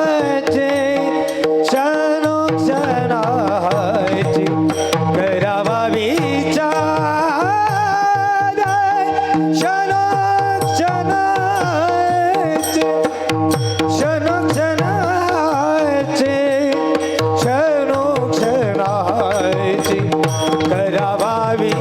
क्षणोक्षणाचे क्षणोक्षणाची करावा विचार क्षणोक्षणाचे क्षणोक्षणाचे क्षणोक्षणाची करावा विचार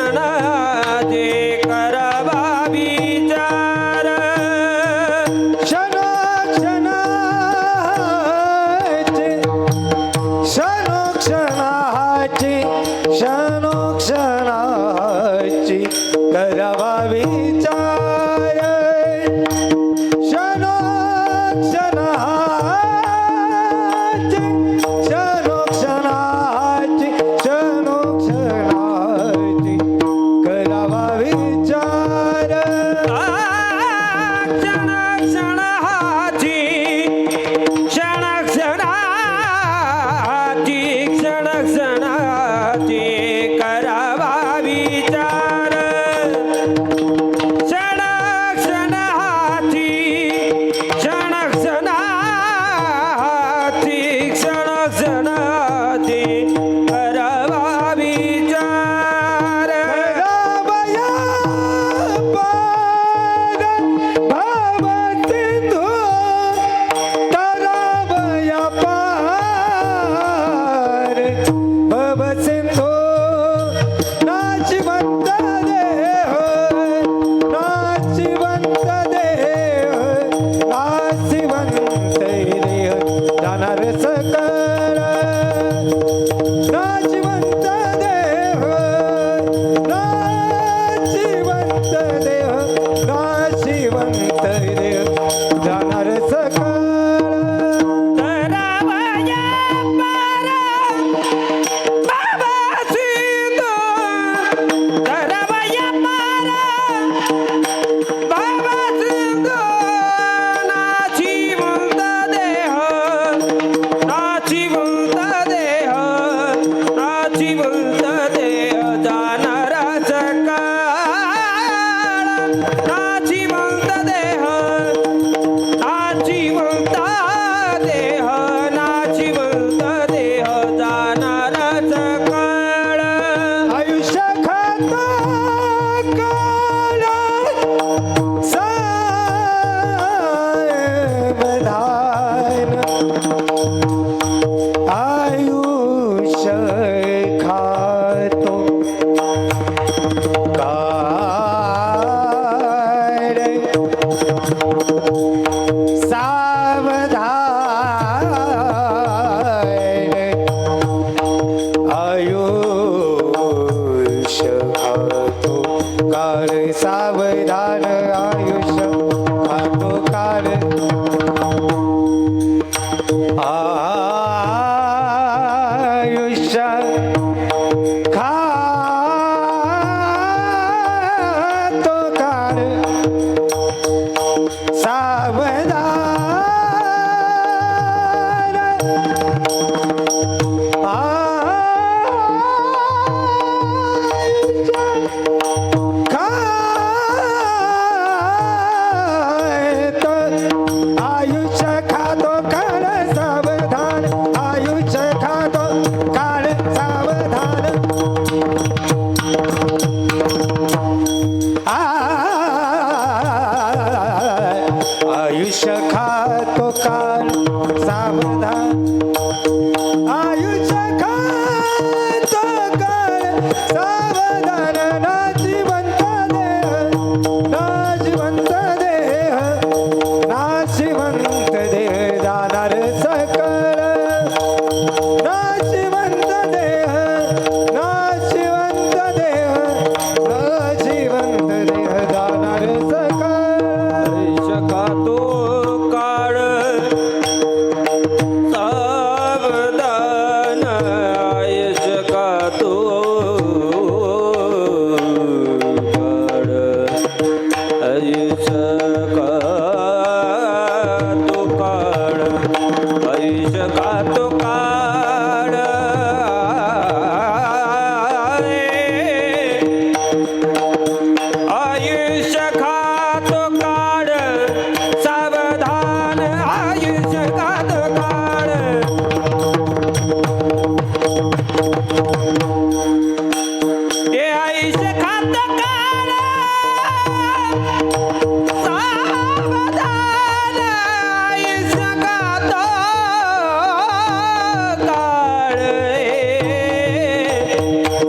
क्षणोक्षणाची करावा विचार क्षणोक्षणाची क्षणोक्षणाची क्षणोक्षणाची करावा विचार सावधान आयुष्य खातो काळ आयुष्य खातो काळ सावधान आयुष्य खातो काळ सावधान आयुष्य खातो काळ सावधान नाशिवंत देह नाशिवंत देह नाशिवंत देह जाणार सकळ नाशिवंत देह नाशिवंत देह नाशिवंत देह जाणार सकळ खातो काळ आयुष्यात काळ हे आयुष्य खात काळ सावधान आयुष्य खात काळ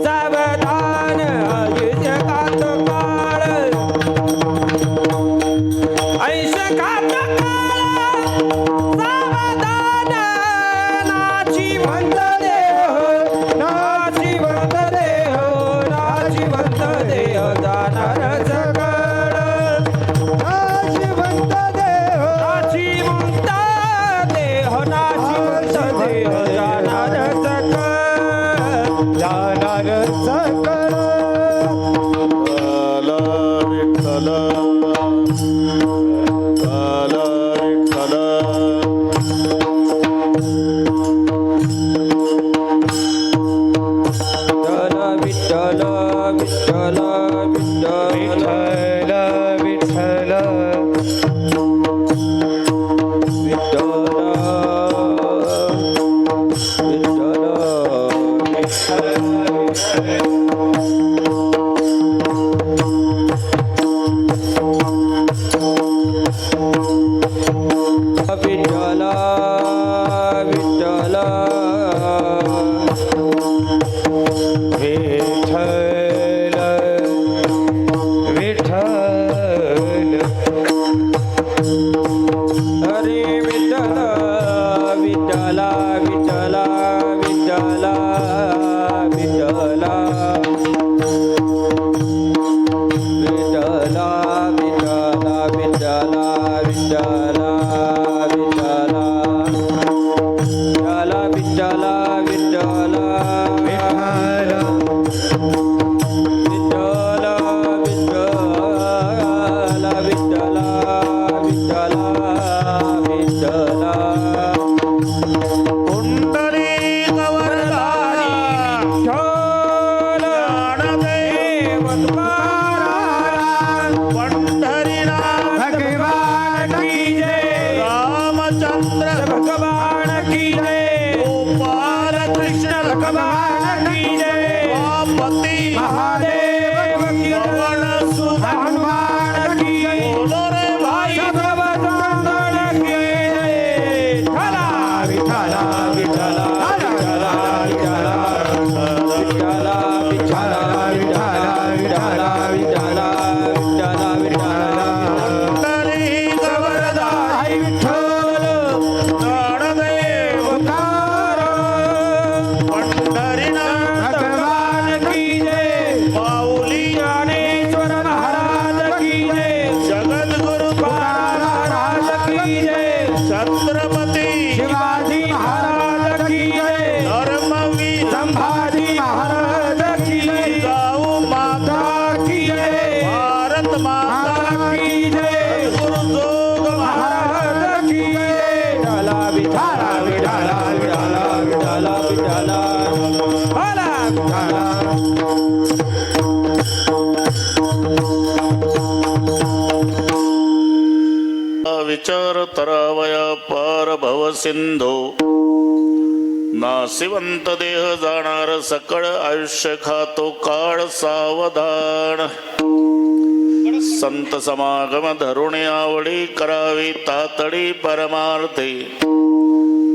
सावधान आयुष्य खात काळ आयुष्य खात सावधान नाशिवंत देह नाशिवंत देह नाशिवंत देह जाणार सकळ नाशिवंत देह नाशिवंत देह नाशिवंत देह जाणार सकळ जाणार सकळ विठ्ठल विठ्ठल विठ्ठल विठ्ठल विठ्ठल विठ्ठल विठ्ठल विठ्ठल विठ्ठल विठ्ठल विठ्ठल हरे विठ्ठल विठ्ठल विठ्ठल विठ्ठल विठ्ठल विठ्ठल विठ्ठल विठ्ठल विठ्ठल विठ्ठल विठ्ठल विठ्ठल विठ्ठल विठ्ठल विठ्ठल पुंडरी गवरधारी विठ्ठल ज्ञानदेव तुकाराम पंढरीनाथ भगवान की जय रामचंद्र भगवान की जय गोपाल कृष्ण भगवान की जय पति महादेव की जय पवन सुत हनुमान की जय बोलो रे भाई सर्वचंदन की जय ठला विठ्ठल विठ्ठल विठ्ठल विठ्ठल विठ्ठल विठ्ठल विठ्ठल विठ्ठल विठ्ठल विठ्ठल पुंडरी गवरधारी विठ्ठल ज्ञानदेव पंढरीनाथ भगवान की जय माऊली ज्ञानेश्वर महाराज की जय जगद्गुरु महाराज की जय छत्रपती शिवाजी महाराज की जय धर्मवीर संभाजी महाराज की जय गाऊ माता की जय भारत माता की जय गुरु जोग महाराज की जय विठ्ठला विठ्ठला विठ्ठला विठ्ठला विठ्ठला विठ्ठला भला विठ्ठला विचार तरावया पार भव सिंधू नासिवंत देह जाणार सकळ आयुष्य खातो काळ सावधान संत समागम धरुणी आवडी करावी तातडी परमार्थे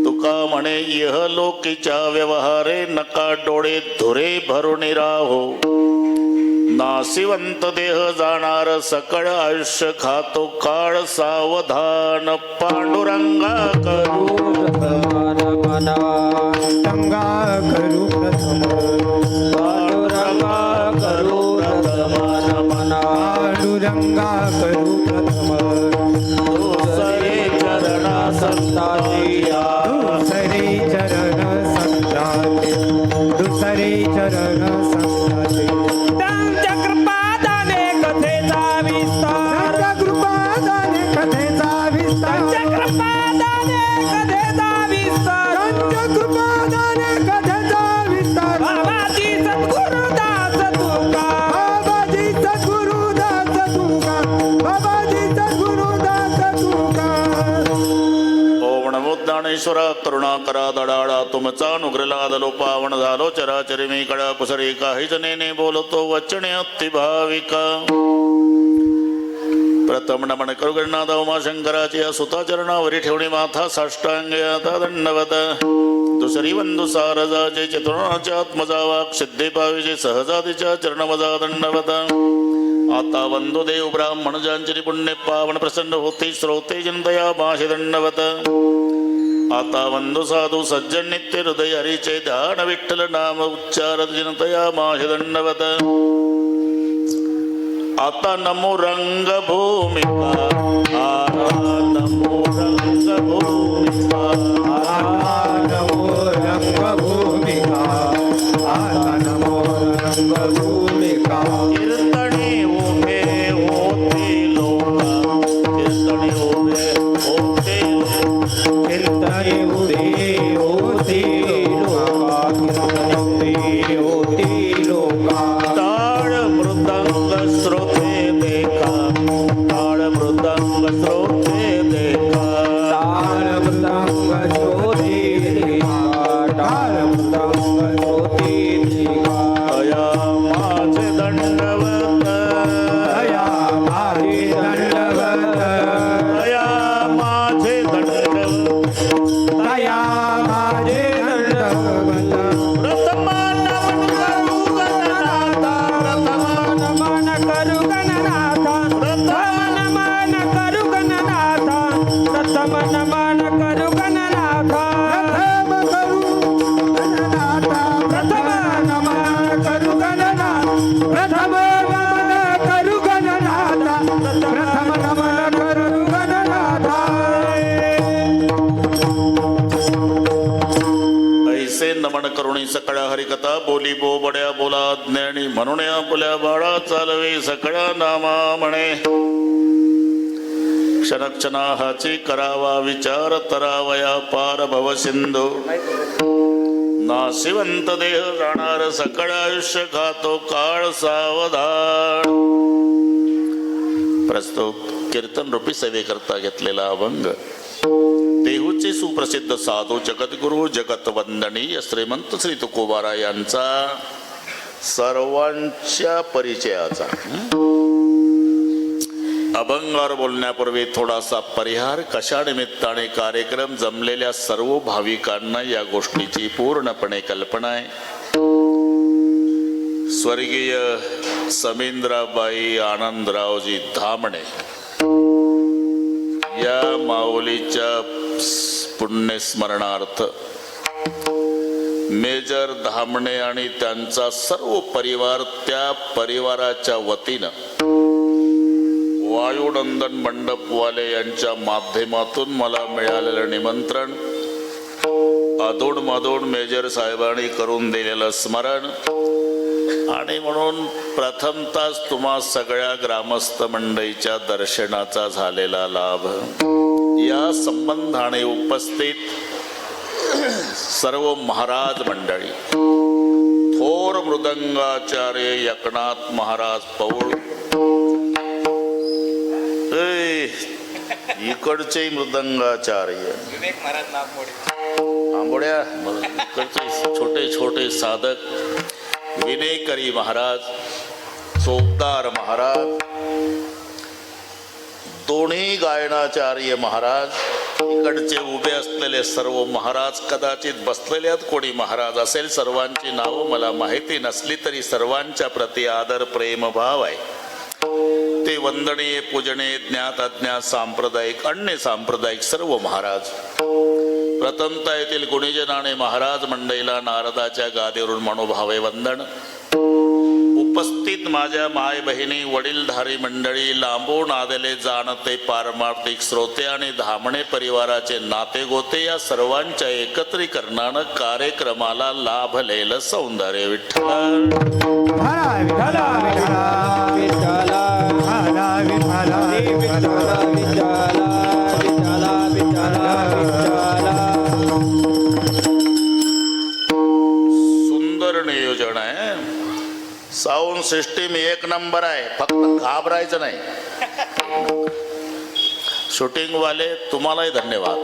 तुका म्हणे इह लोकीच्या व्यवहारे नका डोळे धुरे भरून राहो नासिवंत देह जाणार सकळ आयुष्य खातो काळ सावधान पांडुरंगा करू गंगा करू प्रथम पांडुरंगा करू पांडुरंगा करू प्रथम दुसरे चरणा संताजिया दुसरे चरण संताचे दुसरे चरण संताचे त्यांच्या कृपादाने कथेचा विस्तार त्यांच्या कृपादाने कथेचा विस्तार त्यांच्या कृपादाने कथेचा विस्तार त्यांच्या कृपादाने कथेचा विस्तार बाबाजी सद्गुरुदास तुका बाबाजी सद्गुरुदास तुका बाबाजी सद्गुरुदास तुका नमो ज्ञानेश्वरा करुणाकरा दडाळा तुमचा अनुग्रलादलो पावन झालो चराचरी मी कडा कुसरी काही जनेने बोलतो वचने अति भाविका प्रथम नमन करू गणनाथ उमाशंकराची या सुताचरणावरी ठेवणी माथा साष्टांगे आता दंडवत दुसरी वंदू सारजाचे चतुर्णाच्या आत्मजा वाक सिद्धे पाविजे सहजातीच्या चरणवजा दंडवत आता वंदो देव ब्राह्मण ज्यांची पुण्य पावन प्रसन्न होते श्रोते जनतया माशी दंडवत आता वंदो साधू सज्जन नित्य हृदय हरीचे ध्यान विठ्ठल नाम उच्चारत जनतया माशी दंडवत आता नमो रंगभूमिका नमो रंगभूमिका नमो रंगभूमिका आता नमो रंगभूमिका कीर्तनी उभे होते लोका कीर्तनी उभे होते कीर्तने उदे होती लोका कीर्तने होती लोका ताळ मृदंग श्रोते देखा ताळ मृदंग श्रोते देखा टाळ मृदंग श्रोते टाळ मृदंग श्रोते अया माझे दंडवत दया माझे दंडवत अया माझे दंडवत दया माझे दंडवत प्रथम नमन करू गणनाथा नमन करू गणनाथा प्रथम नमन करू गणनाथा प्रथम नमन करू गणनाथा प्रथम नमन करू गणनाथ प्रथम नमन करू गणनाथ प्रथम नमन करू गणनाथ ऐसे नमन करुणी सकळा हरिकथा बोली बोबड्या बोला ज्ञानी म्हणून आपल्या बाळा चालवे सकळा नामा म्हणे क्षणक्षणाहाची करावा विचार तरावया पार भव सिंधू नाशिवंत देह जाणार सकळ आयुष्य खातो काळ सावधान प्रस्तुत कीर्तन रूपी सेवेकरता घेतलेला अभंग देहूचे सुप्रसिद्ध साधू जगद्गुरु जगतवंदनीय श्रीमंत श्री तुकोबारा यांचा सर्वांच्या परिचयाचा अभंगावर बोलण्यापूर्वी थोडासा परिहार कशा निमित्ताने कार्यक्रम जमलेल्या सर्व भाविकांना या गोष्टीची पूर्णपणे कल्पना आहे. स्वर्गीय समींद्राबाई आनंदरावजी धामणे या माऊलीच्या पुण्यस्मरणार्थ मेजर धामणे आणि त्यांचा सर्व परिवार त्या परिवाराच्या वतीनं वायुनंदन मंडपवाले यांच्या माध्यमातून मला मिळालेलं निमंत्रण अधूनमधून मेजर साहेबांनी करून दिलेलं स्मरण आणि म्हणून प्रथमतःच तुम्हा सगळ्या ग्रामस्थ मंडळीच्या दर्शनाचा झालेला लाभ या संबंधाने उपस्थित सर्व महाराज मंडळी थोर मृदंगाचार्य एकनाथ महाराज पौळ इकडचे मृदंगाचार्य आंबोड्या इकडचे छोटे छोटे साधक विनेकरी महाराज चोपदार महाराज दोन्ही गायनाचार्य महाराज इकडचे उभे असलेले सर्व महाराज कदाचित बसलेले आहेत कोणी महाराज असेल सर्वांची नावं मला माहिती नसली तरी सर्वांच्या प्रति आदर प्रेम भाव आहे. ते वंदनीय पूजनीय ज्ञात अज्ञात सांप्रदायिक अन्य सांप्रदायिक सर्व महाराज प्रथमतः येथील गुणीजन आणि महाराज मंडळीला नारदाच्या गादीवरून मनोभावे वंदन. उपस्थित माझ्या माय बहिणी वडीलधारी मंडळी लांबून आलेले जाणते पारमार्थिक श्रोते आणि धामणे परिवाराचे नाते गोते या सर्वांच्या एकत्रीकरणानं कार्यक्रमाला लाभलेलं सौंदर्य विठ्ठल विठ्ठला विठ्ठला विठ्ठला विठ्ठला विठ्ठला विठ्ठला विठ्ठला विठ्ठला सुंदर नियोजन आहे. साऊंड सिस्टीम एक नंबर आहे. फक्त घाबरायचं नाही. शूटिंग वाले तुम्हालाही धन्यवाद.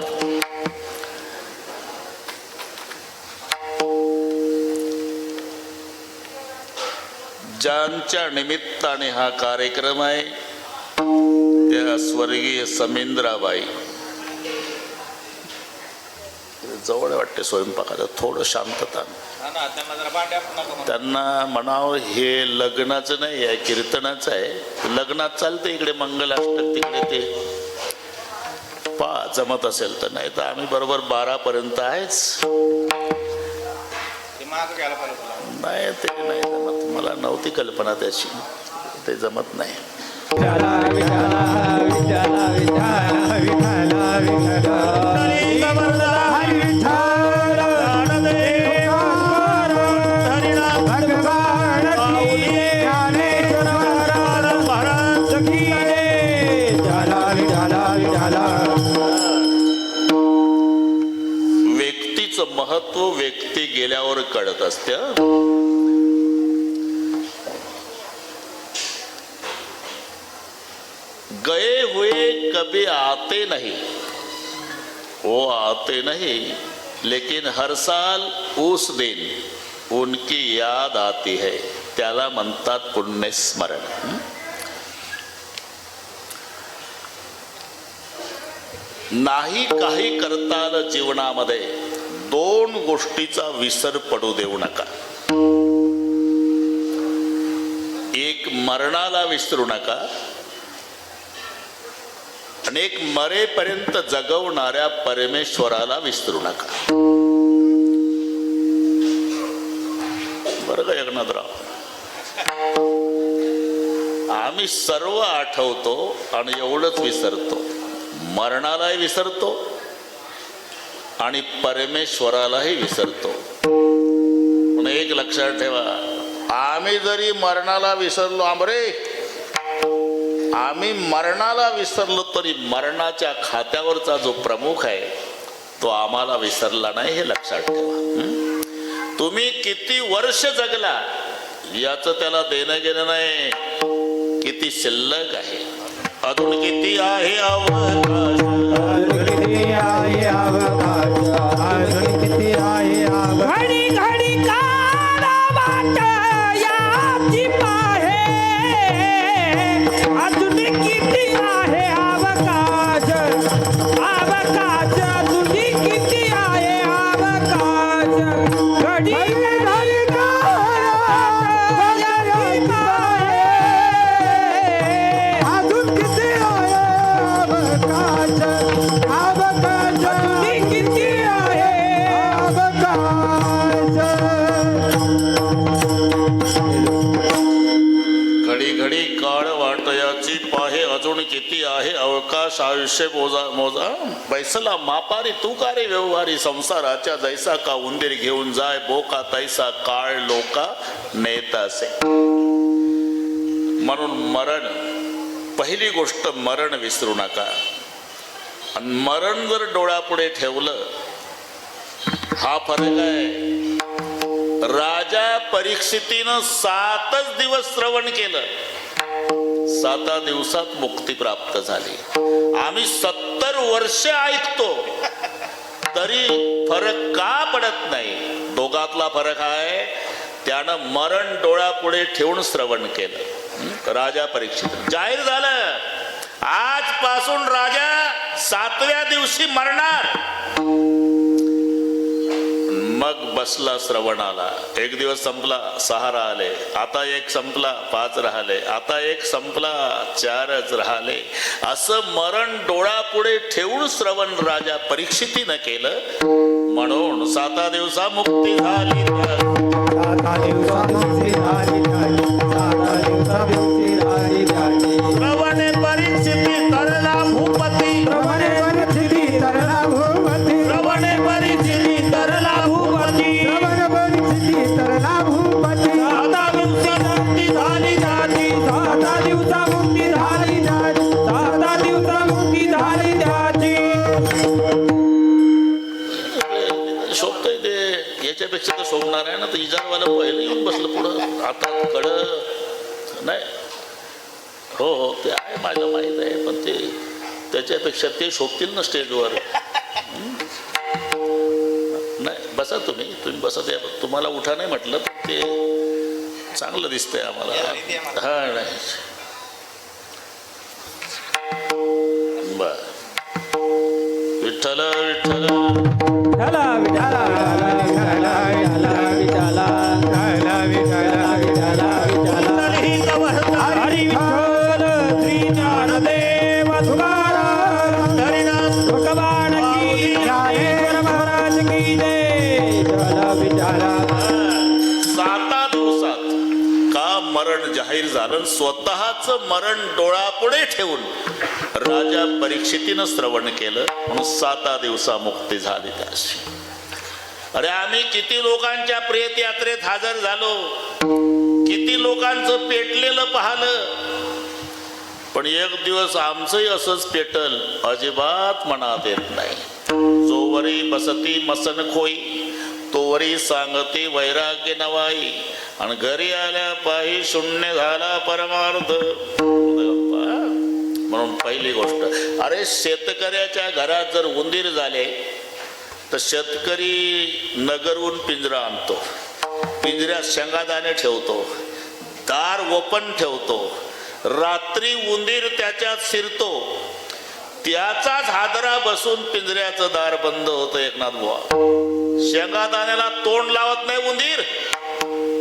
ज्यांच्या निमित्ताने हा कार्यक्रम आहे त्या स्वर्गीय समिंद्राबाई. जवळ वाटते स्वयंपाकाचं, थोडं शांतता. त्यांना म्हणावं हे लग्नाचं नाही आहे, कीर्तनाचं आहे. लग्नात चालते इकडे मंगलाष्टक, तिकडे ते जमत असेल तर, नाही तर आम्ही बरोबर 12 पर्यंत आहेच. नाही ते नाही जमत, मला नव्हती कल्पना त्याची, ते जमत नाही. विठ्ठला विठ्ठला विठ्ठला विठ्ठला विठ्ठला विठ्ठला हरी विठ्ठल भगवान की ज्ञानेश्वर महाराज की विठ्ठला विठ्ठला विठ्ठला. व्यक्तीचं महत्व व्यक्ती गेल्यावर कळत असते. गए हुए कभी आते नहीं, वो आते नहीं, लेकिन हर साल उस दिन उनकी याद आती है. त्याला म्हणतात पुण्यस्मरण. नाही काही करता आलं जीवनामध्ये, 2 गोष्टीचा विसर पडू देऊ नका. एक मरणाला विसरू नका, आणि एक मरेपर्यंत जगवणाऱ्या परमेश्वराला विसरू नका. बरं का एकनाथराव, आम्ही सर्व आठवतो आणि एवढंच विसरतो. मरणालाही विसरतो आणि परमेश्वरालाही विसरतो. पण एक लक्षात ठेवा, आम्ही जरी मरणाला विसरलो, आम्ही मरणाला विसरलो तरी मरणाच्या खात्यावरचा जो प्रमुख आहे तो आम्हाला विसरला नाही, हे लक्षात ठेवा. तुम्ही किती वर्ष जगला याचं त्याला देणं घेणं नाही, किती शिल्लक आहे, अजून किती आहे अवकाश, अजून किती आहे अवकाश, अजून किती आहे अवकाश. घडी घडी काढा वाट याची पाहे, अजून किती आहे अवकाश, अवकाश अजून किती आहे अवकाश. घडी घडी काढा वाट याची पाहे, अजून किती आहे अवकाश, अवकाश अजून किती आहे घडी घडी काळ वाटयाची पाहे, अजून किती आहे अवकाश. आयुष्य मोजा बैसला मापारी, तू का रे व्यवहारी, संसाराच्या जैसा का उंदीर घेऊन जाय, बोका तैसा काळ लोका नेतासे. म्हणून मरण, पहिली गोष्ट मरण विसरू नका. आणि मरण जर डोळ्यापुढे ठेवलं, हा फरक आहे. राजा परीक्षितीनं 7च दिवस श्रवण केलं, 7 दिवसात मुक्ती प्राप्त झाली. आम्ही 70 वर्ष ऐकतो तरी फरक का पडत नाही? दोघातला फरक आहे, त्यानं मरण डोळ्यापुढे ठेवून श्रवण केलं. राजा परीक्षित जाहीर झालं, आजपासून राजा 7व्या दिवशी मरणार. मग बसला श्रवणाला. 1 दिवस संपला, 6 राहिले. आता 1 संपला, 5 राहिले. आता 1 संपला, 4च राहिले. असं मरण डोळ्यापुढे ठेवून श्रवण राजा परीक्षितीनं केलं. म्हणून 7 दिवसा मुक्ती झाली. 7 दिवसा मुक्ती झाली, 7 दिवसा मुक्ती झाली. श्रवणे परीक्षिती तरला भूपती, प्रभणे परिस्थिती तरला भूपती, श्रवणे परीक्षिती तरला भूपती. प्रभणे परिस्थिती तरला भूपती. 7 दिवसा मुक्ती झाली जाती, 7 दिवसा मुक्ती झाली जाती, 7 दिवसा मुक्ती झाली जाती. शोभतंय ते, याच्यापेक्षा तर शोभणार आहे ना. तर इजारवाला पहिलं येऊन बसलं पुढं, आता कड नाही. हो ते आहे, माझं माहीत आहे. पण ते त्याच्यापेक्षा ते शोभतील ना स्टेजवर. नाही, बसा तुम्ही बसा. ते तुम्हाला उठा नाही म्हटलं, पण ते चांगलं दिसतंय आम्हाला हा नाही बर विठ्ठल विठ्ठल विठ्ठला विठ्ठला विठ्ठला विठ्ठला विठ्ठला विठ्ठला हरी विठ्ठल श्री ज्ञानदेव तुकाराम हरिनाम तुकोबान की जय महाराज की जय विठ्ठला विठ्ठला 7 दिवसात का मरण जाहीर झालं स्वतःच मरण डोळ्यापुढे ठेवून राजा परीक्षितीनं श्रवण केलं म्हणून 7 दिवसा मुक्ती झाली त्याशी. अरे आम्ही किती लोकांच्या प्रेत यात्रेत हजर झालो, किती लोकांचं पेटलेलं पाहलं, पण एक दिवस आमचंही असंच पेटल अजिबात मनात येत नाही. जोवरी बसती मसन खोई तोवरी सांगते वैराग्य नवाई आणि घरी आल्या पायी शून्य झाला परमार्थ. म्हणून पहिली गोष्ट, अरे शेतकऱ्याच्या घरात जर उंदीर झाले तर शेतकरी नगरहून पिंजरा आणतो, पिंजऱ्यात शेंगादाणे ठेवतो, दार ओपन ठेवतो, रात्री उंदीर त्याच्यात शिरतो, त्याचाच हादरा बसून पिंजऱ्याचं दार बंद होतं. एकनाथ बुवा शेंगादाण्याला तोंड लावत नाही उंदीर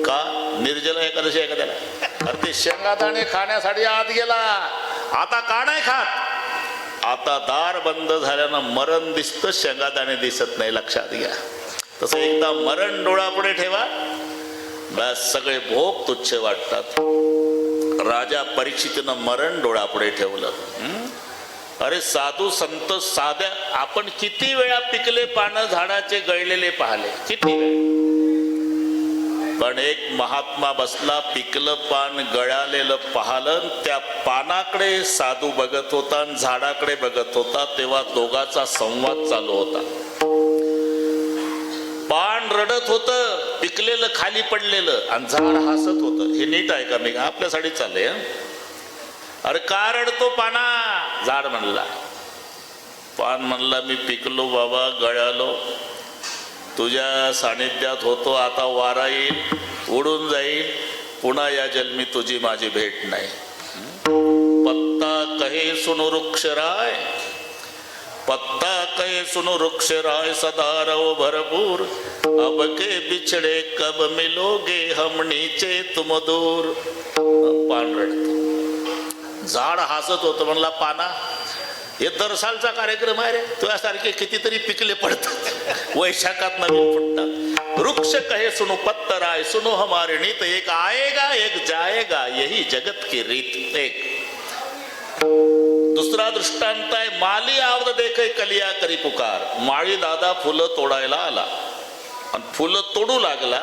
का? निर्जला एकादशी आहे का त्याला? अरे ते शेंगादाणे खाण्यासाठी आत गेला, आता का नाही खात? आता दार बंद झाल्यानं मरण दिसतं, शेंगादाणे दिसत नाही. लक्षात घ्या. तसं एकदा मरण डोळ्यापुढे ठेवा, बस सगळे भोग तुच्छ वाटतात. राजा परीक्षितीनं मरण डोळ्यापुढे ठेवलं. अरे साधू संत साध्या आपण किती वेळा पिकले पानं झाडाचे गळलेले पाहिले, किती वेळा. पण एक महात्मा बसला, पिकलं पान गळालेलं पाहलं, त्या पानाकडे साधू बघत होता आणि झाडाकडे बघत होता. तेव्हा दोघाचा संवाद चालू होता. पान रडत होतं, पिकलेलं खाली पडलेलं, आणि झाड हसत होतं. हे नीट आहे का? मी आपल्यासाठी चाललंय. अरे का रडतो पाना? झाड म्हणला. पान म्हणला, मी पिकलो बाबा, गळालो, तुझ्या सानिध्यात होतो, आता वारा येईल, उडून जाईल, पुन्हा या जन्मी तुझी माझी भेट नाही. पत्ता कहे सुनो वृक्ष राय, पत्ता कहे सुनो वृक्ष राय, सदा रहो भरपूर, अब के बिछड़े कब मिलोगे हम नीचे तुम दूर. पान रडतो. झाड हसत होतं. म्हणला पाना, हे दर सालचा कार्यक्रम आहे रे, तुझ्यासारखे कितीतरी पिकले पडतात, वैशाखात नवीन फुटतात. वृक्ष कहे सुनो पत्तर आय, सुनो हमारे नीत, एक आएगा एक जाएगा, यही जगत की रीत. एक दुसरा दृष्टांत आहे, माली आवद देखे कलिया करी पुकार. माळी दादा फुलं तोडायला आला आणि फुलं तोडू लागला,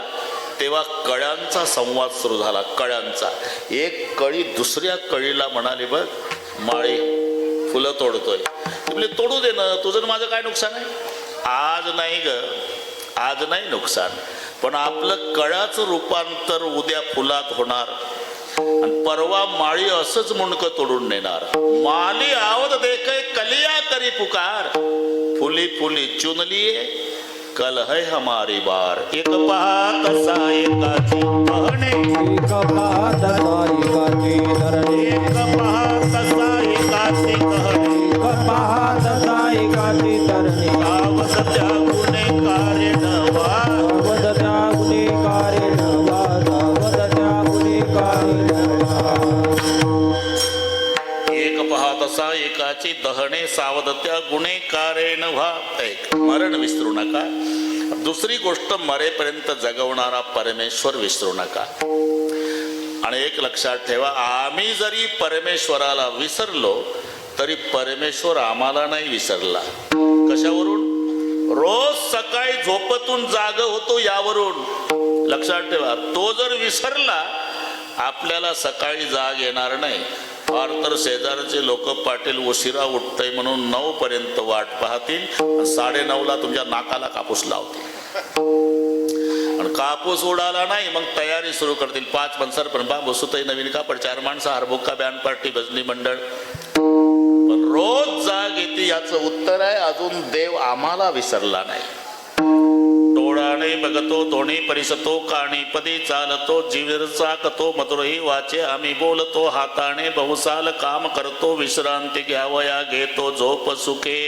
तेव्हा कळ्यांचा संवाद सुरू झाला. कळ्यांचा एक कळी दुसऱ्या कळीला म्हणाली, बघ माळी फुलं तोडतोय, तुम्ही तोडू दे ना, तुझं माझं काय नुकसान आहे? आज नाही ग, आज नाही नुकसान, पण आपलं कळाचं रूपांतर उद्या फुलात होणार आणि परवा माळी असंच मुंडकं तोडून नेणार. माली आवद देखे कलिया करी पुकार, फुली फुली चुनलिये कल है हमारी बार. एक पहा कसा एकाची कहणे, एक पाहत एकाची धरणे, एक पहा कसा एकाची कहणे, एक पाहत एकाची धरणे, आवद त्या गुन्हेगारी नवा, सावध त्या गुन्हेगारी नवा, सावध त्या गुन्हेगारी नवा. एक पहा तसा एकाची दहणे, सावध त्या गुन्हेगारेन व्हा. एक मरण विसरू नका. दुसरी गोष्ट, मरेपर्यंत जगवणारा परमेश्वर विसरू नका. आणि एक लक्षात ठेवा, आम्ही जरी परमेश्वराला विसरलो तरी परमेश्वर आम्हाला नाही विसरला. कशावरून? रोज सकाळी झोपेतून जाग होतो यावरून. लक्षात ठेवा, तो जर विसरला आपल्याला सकाळी जाग येणार नाही. फार तर शेजारचे लोक पाटील उशिरा उठतय म्हणून 9 पर्यंत वाट पाहतील, 9:30ला तुमच्या नाकाला कापूस लावतील. आणि कापूस उडाला नाही मग तयारी सुरू करतील. 5 पंचर पण बाबू सुतई नवीन कापड, 4 माणसं, हरबुक्का, बँड पार्टी, भजनी मंडळ. पण रोज जाग येते याचं उत्तर आहे, अजून देव आम्हाला विसरला नाही. डोळाने बघतो धोणी परिसतो काणी पदी चालतो जीवर चाकतो मधुरही वाचे आम्ही बोलतो हाताने बहुसाल काम करतो विश्रांती घ्यावया घेतो झोप सुखे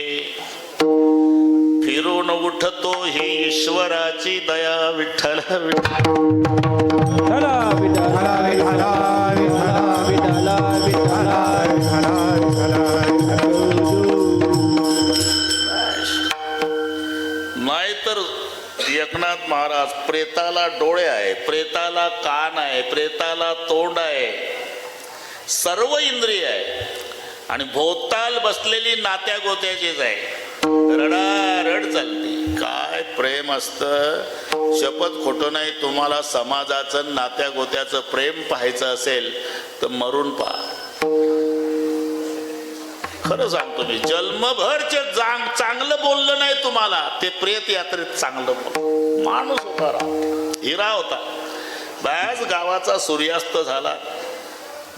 फिरून उठतो ही ईश्वराची दया विठ्ठल विठ्ठल विठ्ठला विठ्ठला विठ्ठला विठ्ठला विठ्ठला विठ्ठला विठ्ठला नाहीतर एकनाथ महाराज प्रेताला डोळे आहे प्रेताला कान आहे प्रेताला तोंड आहे सर्व इंद्रिय आहे आणि भोवताल बसलेली नात्या गोत्याचीच आहे रडारड चालते काय प्रेम असतं शपथ खोटं नाही तुम्हाला समाजाचं नात्या गोत्याचं प्रेम पाहायचं असेल तर मरून पहा खरं सांगतो मी जन्मभरचे चांगलं बोललं नाही तुम्हाला ते प्रेत यात्रेत चांगलं बोल माणूस होता हिरा होता बऱ्याच गावाचा सूर्यास्त झाला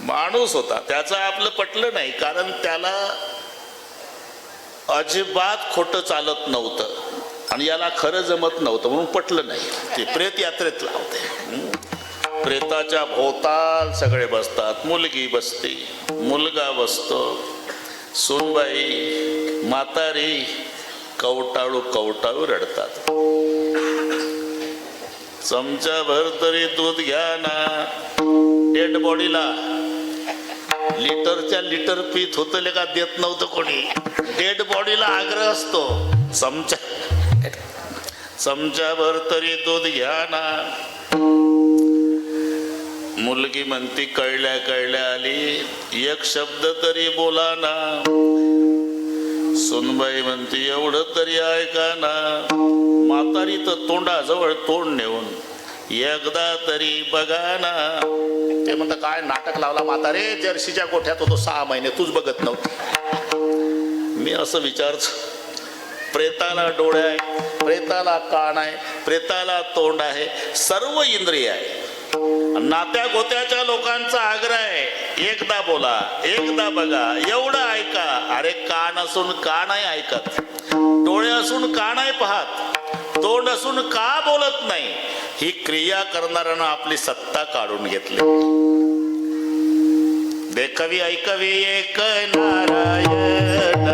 माणूस होता त्याचं आपलं पटलं नाही कारण त्याला अजिबात खोटं चालत नव्हतं आणि याला खरं जमत नव्हतं म्हणून पटलं नाही ते प्रेत यात्रेत लावते प्रेताच्या भोवताल सगळे बसतात मुलगी बसते मुलगा बसतो सुनबाई म्हातारी कवटाळू कवटाळू रडतात चमचाभर तरी दूध घ्या ना डेड बॉडीला लिटरच्या लिटर पीत होतं का देत नव्हतं कोणी डेड बॉडीला आग्रह असतो चमचाभर तरी दूध घ्या ना मुलगी म्हणती कळल्या कळल्या आली एक शब्द तरी बोला ना सुनबाई म्हणती एवढं तरी ऐका ना म्हातारी तर तोंडाजवळ तोंड नेऊन एकदा तरी बघा ना ते म्हणतं काय नाटक लावला म्हातारे जर्सीच्या गोठ्यात होतो 6 महिने तूच बघत नव्हती मी असं विचारतो प्रेताला डोळे आहे प्रेताला कान आहे प्रेताला तोंड आहे सर्व इंद्रिय आहे नात्या गोत्याच्या लोकांचा आग्रह आहे एकदा बोला एकदा बघा एवढं ऐका अरे कान असून का नाही ऐकत डोळे असून का नाही पाहत तोंड असून का बोलत नाही ही क्रिया करणाऱ्यानं आपली सत्ता काढून घेतली देखवी ऐकवी एक नारायण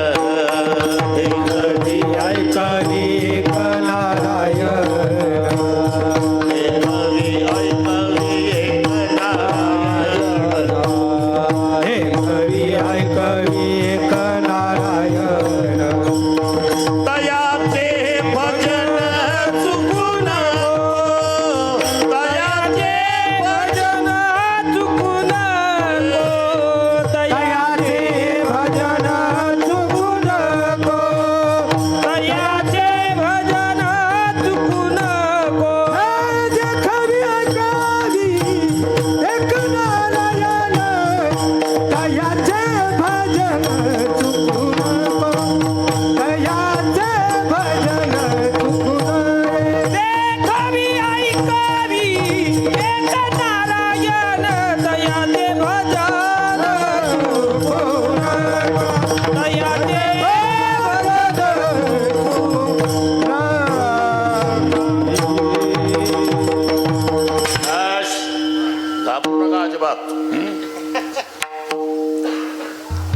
देखवी ऐकवी एक नारायण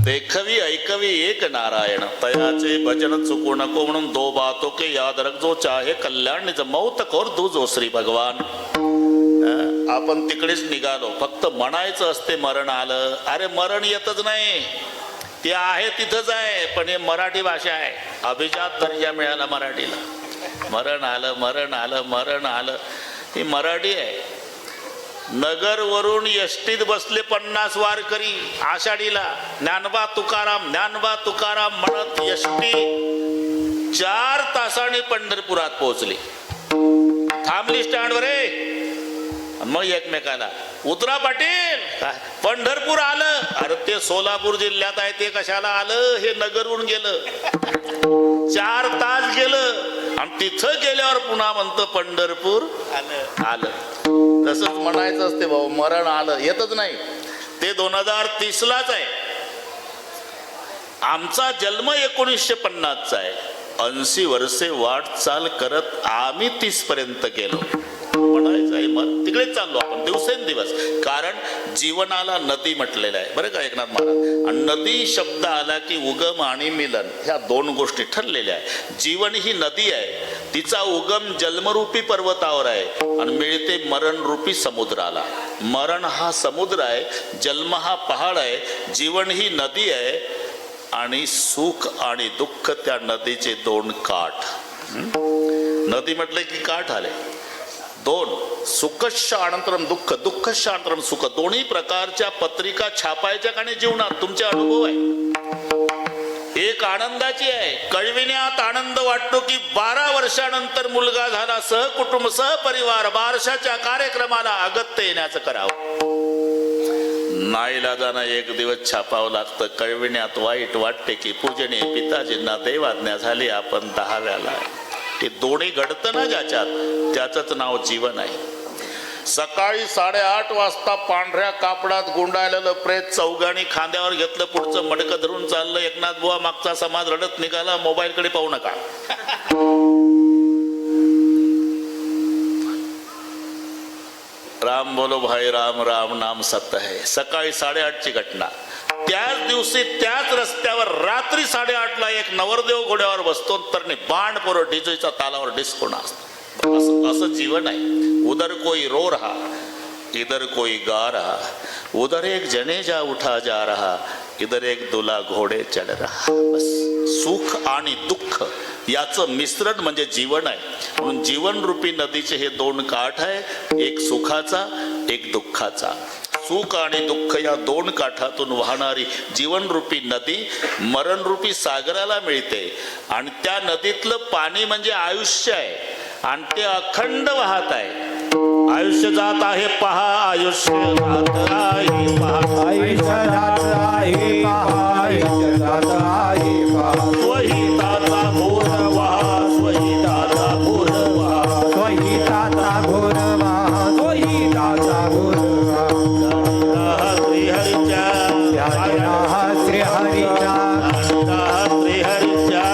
देखवी ऐकवी एक नारायण तयाचे भजन चुकू नको म्हणून दो बातों के याद रख जो चाहे कल्याण निज मौत कोर दुजो श्री भगवान आपण तिकडेच निघालो फक्त म्हणायचं असते मरण आलं अरे मरण येतच नाही ते आहे तिथंच आहे पण हे मराठी भाषा आहे अभिजात दर्जा मिळाला मराठीला मरण आलं मरण आलं मरण आलं ही मराठी आहे नगर वरून एसटीत बसले 50 वारकरी आषाढीला ज्ञानबा तुकाराम म्हणत एसटी 4 तासाने पंढरपुरात पोहोचली थांबली स्टँडवर मग एकमेकाला उतरा पाटील पंढरपूर आलं अरे ते सोलापूर जिल्ह्यात आहे ते कशाला आलं हे नगरहून गेलं 4 तास गेलं आणि तिथं गेल्यावर पुन्हा म्हणतं पंढरपूर आलं तसंच म्हणायचं असते भाऊ मरण आलं येतच नाही ते 2030 लाच आहे आमचा जन्म 1950 चा आहे 80 वर्षे वाटचाल करत आम्ही 30 पर्यंत गेलो. म्हणायचं आहे मग तिकडेच चाललो आपण दिवसेंदिवस. कारण जीवनाला नदी म्हटलेलं आहे बरं का एकनाथ महाराज. आणि नदी शब्द आला की उगम आणि मिलन ह्या दोन गोष्टी ठरलेल्या आहे. जीवन ही नदी आहे, तिचा उगम जन्मरूपी पर्वतावर आहे आणि मिळते मरणरूपी समुद्राला. मरण हा समुद्र आहे, जन्म हा पहाड आहे, जीवन ही नदी आहे आणि सुख आणि दुःख त्या नदीचे दोन काठ. नदी म्हटले की काठ आले दोन. सुखश्च अनंतरम दुःख, दुःखश्च अनंतरम सुख. दोन्ही प्रकारच्या पत्रिका छापायच्या का नाही जीवनात तुमचे अनुभव आहे. एक आनंदाची आहे, कळविण्यात आनंद वाटतो की 12 वर्षानंतर मुलगा झाला, सहकुटुंब सहपरिवार बारशाच्या कार्यक्रमाला अगत्य येण्याचं करावं. नाईलाजानं एक दिवस छापावं लागतं. कळविण्यात वाईट वाटते की पूजनीय पिताजींना देवाज्ञा झाली, आपण 10व्याला आहे. हे दोन्ही घडतं ना ज्याच्यात, त्याचंच नाव जीवन आहे. सकाळी 8:30 वाजता पांढऱ्या कापडात गुंडाळलेलं प्रेत चौघांनी खांद्यावर घेतलं, पुढचं मडकं धरून चाललं. एकनाथ बुवा मागचा समाज रडत निघाला, मोबाईलकडे पाहू नका. राम बोलो भाई राम, राम नाम सत्य है. सकाळी 8:30ची घटना. त्याच दिवशी त्याच रस्त्यावर रात्री 8:30ला एक नवरदेव घोड्यावर बसतो, तर बाण पोर डीजेच्या तालावर डिस्को नाचतो. असं जीवन आहे. उधर कोई रो रहा, इधर कोई गा रहा, उधर एक जनेजा उठा जा रहा, इधर एक दुला घोडे चढ रहा. बस सुख आणि दुःख याचं मिश्रण म्हणजे जीवन आहे. म्हणून जीवन रूपी नदीचे हे दोन काठ आहे, एक सुखाचा एक दुःखाचा. सुख आणि दुःख या दोन काठातून वाहणारी जीवनरूपी नदी मरणरूपी सागराला मिळते. आणि त्या नदीतलं पाणी म्हणजे आयुष्य आहे आणि ते अखंड वाहत आहे. आयुष्य जात आहे पहा, आयुष्य जात आहे पहा, आयुष्य जात आहे पहा, आयुष्य जात आहे पहा. स्वहिताचा घोर वाहा, स्वहिताचा घोर वाहा, स्वहिताचा घोर वाहा, स्वहिताचा घोर वाहा. श्रीहरीच्या श्रीहरीच्या श्रीहरीच्या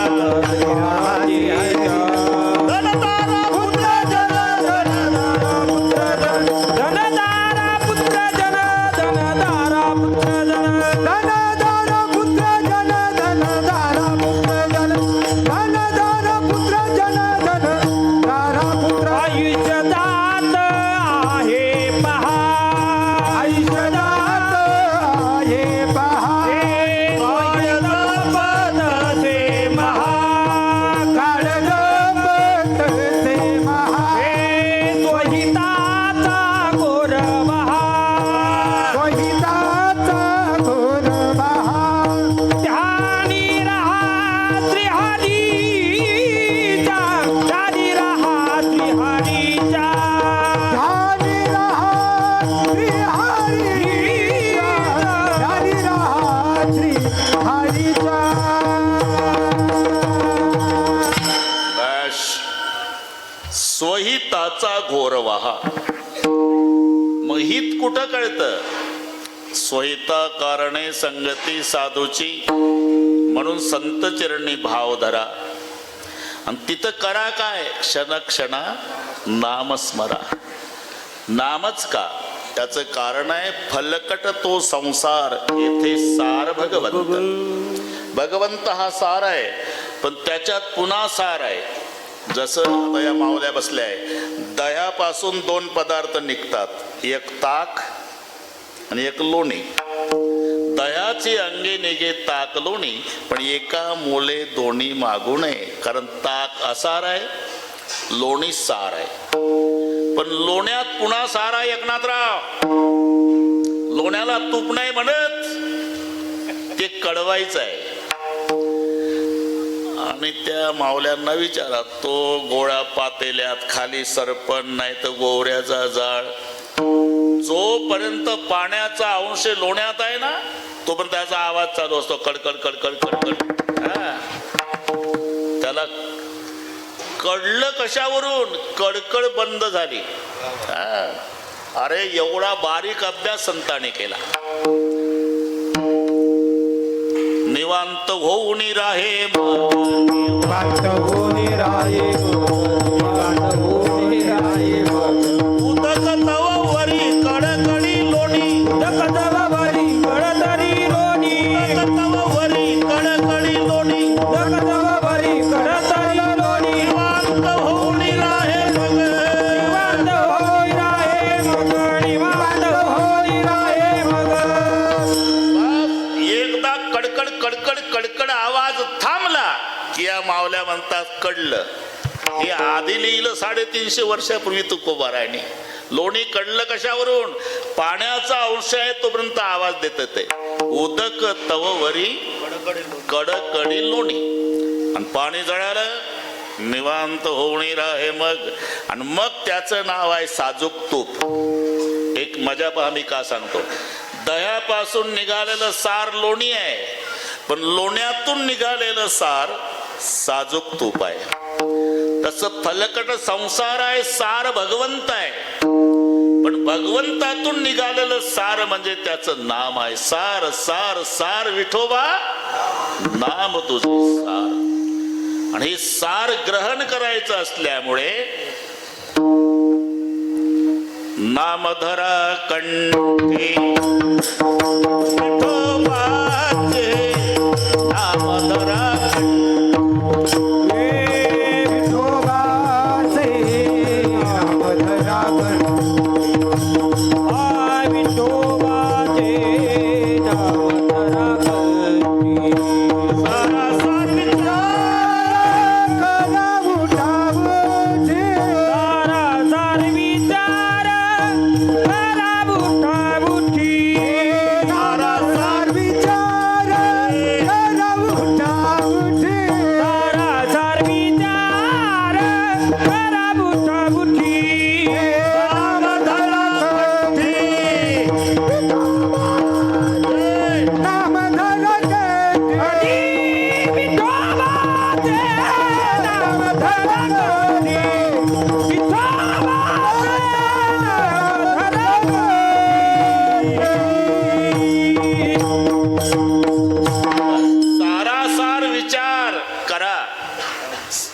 स्वहिताचा घोर वाहा. मग हित कुठं कळतं? स्वहिता कारणे संगती साधूची, म्हणून संत चरणी भाव धरा. आणि तिथं करा काय? क्षणक्षणा नामस्मरा. नामच का? त्याचं कारण आहे फलकट तो संसार, येथे सार भगवंत. भगवंत हा सार आहे, पण त्याच्यात पुन्हा सार आहे. जसं आता या मावल्या बसल्या आहे, दह्यापासून 2 पदार्थ निघतात, एक ताक आणि एक लोणी. दह्याची अंगे निघे ताक लोणी, पण एका मोले दोन्ही मागू नये. कारण ताक असार आहे, लोणी सार आहे. पण लोण्यात पुन्हा सार आहे एकनाथराव. लोण्याला तूप नाही म्हणत, ते कडवायचं आहे. आणि त्या मावल्यांना विचारा, तो गोळ्या पातेल्यात खाली सरपण नाही तर गोवऱ्याचा जाळ, जोपर्यंत पाण्याचा अंश लोण्यात आहे ना, तोपर्यंत त्याचा आवाज चालू असतो, कडकड कडकड कडकड. त्याला कळलं कशावरून? कडकड बंद झाली. अरे एवढा बारीक अभ्यास संतांनी केला. निवांत होऊन राहे मग निवांत होऊन राहे निवांत होऊन राहे उदक तव वरी कडकडी लोणी उदक तव वरी कडतरी लोणी उदक तव वरी कडकडी लोणी उदक तव वरी कडतरी लोणी निवांत होऊन राहे मग निवांत होई राहे मग निवांत होई राहे मग बस एकदा कडकड कडकड कडकड आवाज थांबला की या मावल्या म्हणतात कळलं. हे आधी लिहिलं 350 वर्षापूर्वी तुकोबारायने. लोणी कळलं कशावरून? पाण्याचा अंश आहे तोपर्यंत आवाज देत ते. उदक तव वरी कडकडी लोणी आणि पाणी जळालं निवांत होणी राहे मग. आणि मग त्याचं नाव आहे साजूक तूप. एक मजा पहा मी का सांगतो. दह्यापासून निघालेलं सार लोणी आहे पण लोण्यातून निघालेलं सार साजूक तूप आहे. तसं फलकट संसार आहे, सार भगवंत आहे पण भगवंतातून निघालेलं सार म्हणजे त्याचं नाम आहे. सार सार सार विठोबा नाम तुझे सार. आणि हे सार ग्रहण करायचं असल्यामुळे नामधरा कंठी विठोबाचे नामधरा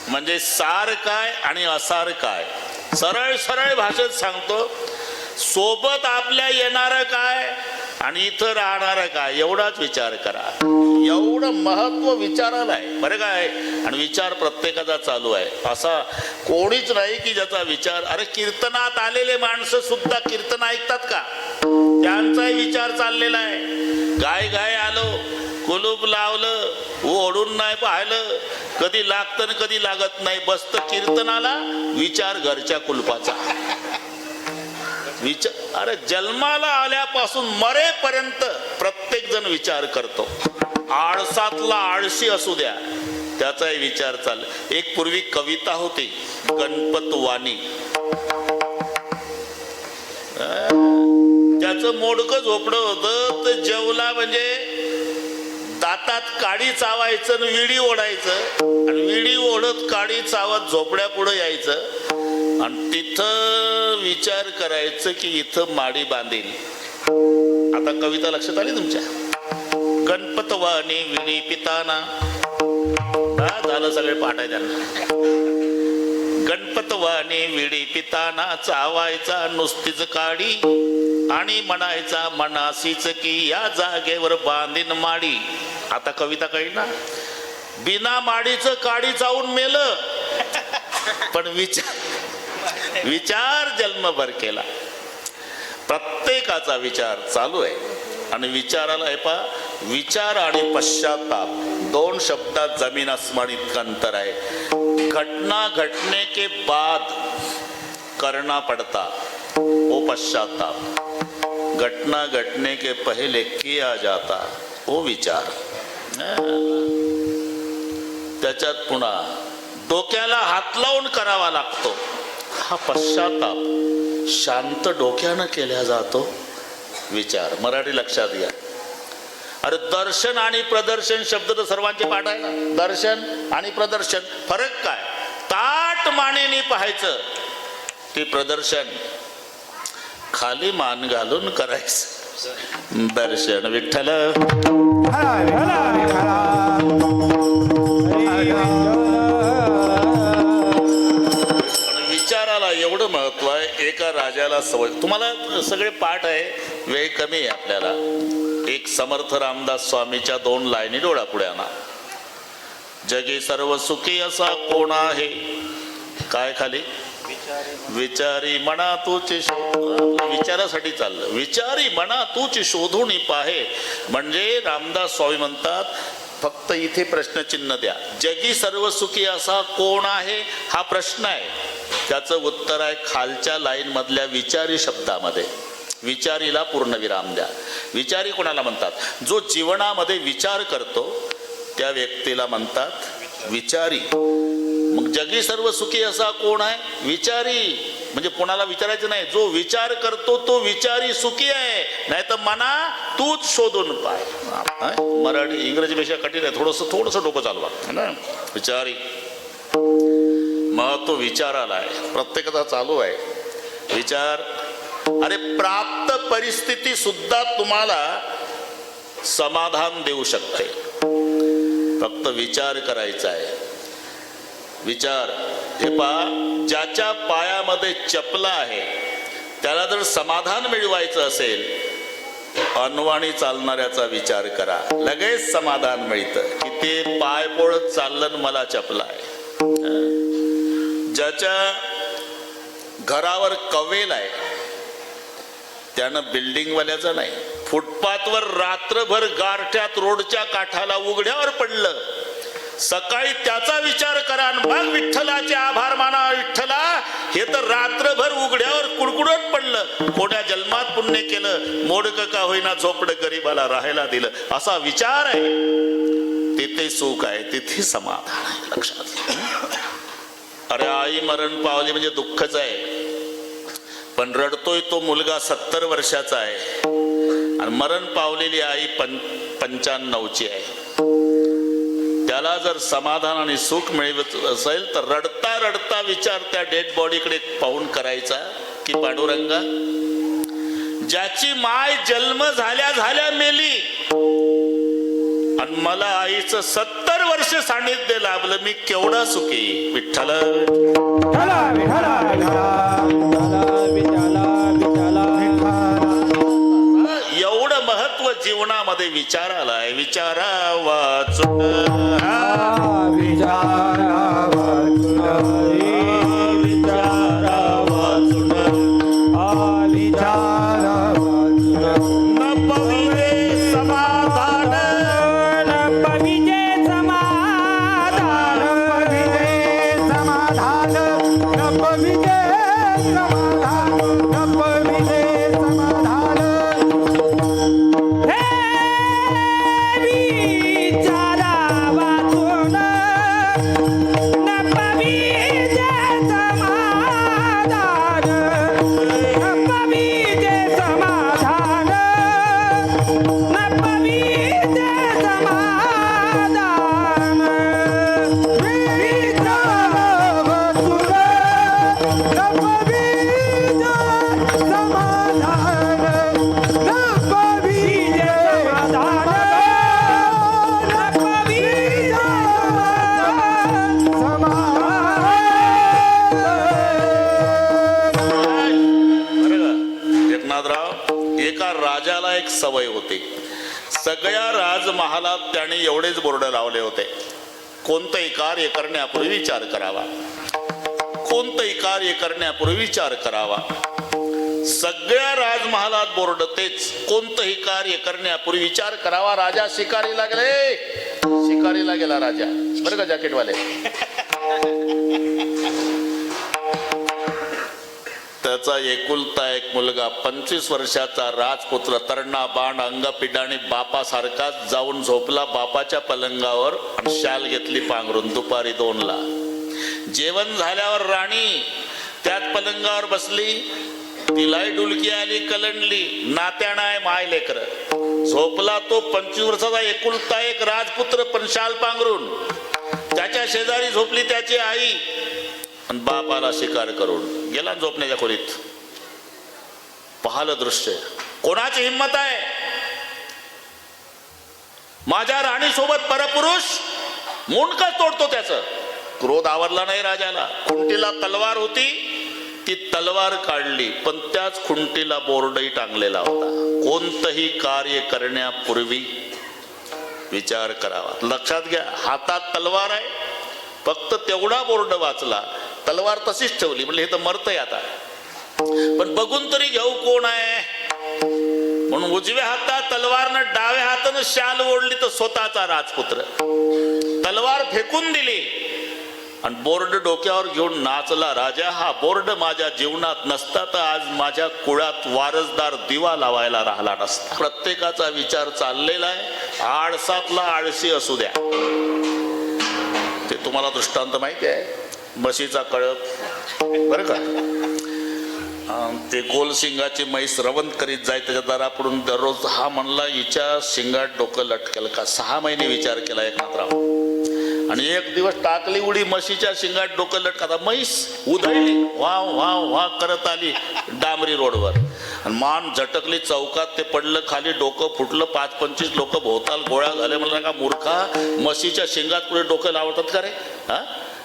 म्हणजे सार काय आणि असार काय. सरळ सरळ भाषेत सांगतो. सोबत आपल्या येणारं काय आणि इथं राहणारं काय एवढाच विचार करा. एवढं महत्व विचारायला आहे बरं काय. आणि विचार प्रत्येकाचा चालू आहे. असा कोणीच नाही की ज्याचा विचार. अरे कीर्तनात आलेले माणसं सुद्धा कीर्तन ऐकतात का? त्यांचाही विचार चाललेला आहे. गाय गाय आलो, कुलूप लावलं, ओढून नाही पाहिलं, कधी लागतं कधी लागत नाही. बसत कीर्तनाला, विचार घरच्या कुलपाचा. विचार अरे जन्माला आल्यापासून मरेपर्यंत प्रत्येक जण विचार करतो. आळसातला आळशी असू द्या त्याचाही विचार चाल. एक पूर्वी कविता होती गणपत वाणी. त्याचं मोडकं झोपडं होतं. तर जेवला म्हणजे दातात काडी चावायचं आणि विडी ओढायचं आणि विडी ओढत काडी चावत झोपड्या पुढे यायचं आणि तिथं विचार करायचं की इथं माडी बांधेल. आता कविता लक्षात आली तुमच्या? गणपत वाणी विडी पिताना झालं सगळे पाठ आहे त्यांना. गणपत वाणी विडी पिताना चावायचा नुसतीच काडी आणि म्हणायचा मनासीच की या जागेवर बांधीन माडी. आता कविता कळली ना? बिना माडीचं काडी चावून मेलं पण विचार जन्मभर केला. प्रत्येकाचा विचार चालू आहे. आणि विचाराला आहे पा विचार आणि पश्चाताप दोन शब्दात जमीन आसमान इतकं अंतर आहे. घटना घटने के बाद करना पड़ता वो पश्चाताप. घटना घटने के पहले किया जाता वो विचार. त्याच्यात पुन्हा डोक्याला हात लावून करावा लागतो हा पश्चाताप. शांत डोक्यानं केला जातो विचार. मराठी लक्षात घ्या. अरे दर्शन आणि प्रदर्शन शब्द तर सर्वांचे पाठ आहे ना. दर्शन आणि प्रदर्शन फरक काय? ताट मानेने पाहायचं ते प्रदर्शन, खाली मान घालून करायचं दर्शन विठ्ठल विठ्ठला विठ्ठला आणि विचाराला एवढं महत्व आहे. एका राजाला सवय, तुम्हाला सगळे पाठ आहे, वेळ कमी आहे आपल्याला. एक समर्थ रामदास स्वामीच्या 2 लाईनी डोळ्यापुढे आणा. जगी सर्व सुखी असा कोण आहे, काय खाली विचारी मना तूची विचारासाठी चाललं. विचारी मना तूची शोधून पाहे. म्हणजे रामदास स्वामी म्हणतात फक्त इथे प्रश्नचिन्ह द्या. जगी सर्व सुखी असा कोण आहे हा प्रश्न आहे, त्याचं उत्तर आहे खालच्या लाईन मधल्या विचारी शब्दामध्ये. विचारीला पूर्ण विराम द्या. विचारी कोणाला म्हणतात? जो जीवनामध्ये विचार करतो त्या व्यक्तीला म्हणतात विचारी. मग जगी सर्व सुखी असा कोण आहे? विचारी. म्हणजे कोणाला विचारायचं नाही, जो विचार करतो तो विचारी सुखी आहे. नाही तर मना तूच शोधून पाय. मराठी इंग्रजीपेक्षा कठीण आहे, थोडस डोकं चालवा ना. विचारी महत्व विचाराला आहे, प्रत्येकाचा चालू आहे विचार. अरे प्राप्त परिस्थिती सुद्धा तुम्हाला समाधान देऊ शकते, फक्त विचार करायचा आहे. विचार हे पहा, ज्याच्या पायामध्ये चपला आहे त्याला जर समाधान मिळवायचं असेल, अनवाणी चालणाऱ्याचा विचार करा, लगेच समाधान मिळतं की ते पाय पळत चाललं मला चपला आहे. ज्याच्या घरावर कवेल आहे त्यानं बिल्डिंगवाल्याचं नाही, फुटपाथवर रात्रभर गारठ्यात रोडच्या काठाला उघड्यावर पडलं, सकाळी त्याचा विचार करा मग विठ्ठलाचे आभार माना. विठ्ठला हे तर रात्रभर उघड्यावर कुडकुडत पडलं, कोण्या जन्मात पुण्य केलं, मोडकं का होईना झोपडं गरीबाला राहायला दिलं, असा विचार आहे. तिथे सुख आहे, तिथे समाधान आहे. लक्षात. अरे आई मरण पावली म्हणजे दुःखच आहे, पण रडतोय तो मुलगा 70 वर्षाचा आहे आणि मरण पावलेली आई 95ची आहे. त्याला जर समाधान आणि सुख मिळवत असेल तर रडता रडता विचार त्या डेड बॉडीकडे पाहून करायचा की पांडुरंगा, ज्याची माय जन्म झाल्या झाल्या मेली आणि मला आईचं 70 वर्ष सानिध्य लाभलं, मी केवढा सुखी. विठ्ठल विठ्ठला विठ्ठला एवढं महत्व जीवनामध्ये विचाराला आहे. विचारा वाचून सवय होती. सगळ्या राजमहालात त्याने एवढेच बोर्ड लावले होते, कोणतंही कार्य करण्यापूर्वी विचार करावा, कोणतंही कार्य करण्यापूर्वी विचार करावा. सगळ्या राजमहालात बोर्ड तेच, कोणतंही कार्य करण्यापूर्वी विचार करावा. राजा शिकारीला गेले, शिकारीला गेला राजा, बरं का जॅकेटवाले. त्याचा एकुलता एक मुलगा 25 वर्षाचा राजपुत्र, तरणा बाण अंगपिडाणी बापासारखाच जाऊन झोपला बापाच्या पलंगावर आणि शाल घेतली पांघरून. दुपारी 2ला जेवण झाल्यावर राणी त्याच पलंगावर बसली, तिलाही डुलकी आली, कलंडली, नात्यानं आहे माय लेकर. झोपला तो 25 वर्षाचा एकुलता एक राजपुत्र पण शाल पांघरून. त्याच्या शेजारी झोपली त्याची आई आणि बापाला शिकार करून गेला झोपण्याच्या खोलीत. पाहिलं दृश्य, कोणाची हिंमत आहे? माझ्या राणीसोबत परपुरुष मुंडकं तोडतो त्याचं. क्रोध आवरला नाही राजाला. खुंटीला तलवार होती, ती तलवार काढली, पण त्याच खुंटीला बोर्डही टांगलेला होता. कोणतंही कार्य करण्यापूर्वी विचार करावा. लक्षात घ्या, हातात तलवार आहे, फक्त तेवढा बोर्ड वाचला, तलवार तशीच ठेवली, म्हणजे हे तर मरतंय आता, पण बघून तरी घेऊ कोण आहे. म्हणून उजव्या हातात तलवारनं डाव्या हातानं शाल ओढली तर स्वतःचा राजपुत्र. तलवार फेकून दिली आणि बोर्ड डोक्यावर घेऊन नाचला राजा. हा बोर्ड माझ्या जीवनात नसता तर आज माझ्या कुळात वारसदार दिवा लावायला राहिला नसता. प्रत्येकाचा विचार चाललेला आहे. आळसातला आळशी असू द्या. ते तुम्हाला दृष्टांत माहिती आहे, म्हशीचा कळप बरं का. ते गोल शिंगाची म्हैस रवंत करीत जाय त्याच्या दारापुढून दररोज. हा म्हणला हिच्या शिंगात डोकं लटकेल का. 6 महिने विचार केला एकनाथराव, आणि एक दिवस टाकली उडी म्हशीच्या शिंगात डोकं लटका. म्हैस उधळली, वाव वाव वा करत आली डांबरी रोडवर, आणि मान झटकली. चौकात ते पडलं खाली, डोकं फुटलं. 5-25 लोक भोवताल गोळा झाले. म्हणलं का मूर्खा, म्हशीच्या शिंगात पुढे डोकं लावतात का रे? हा,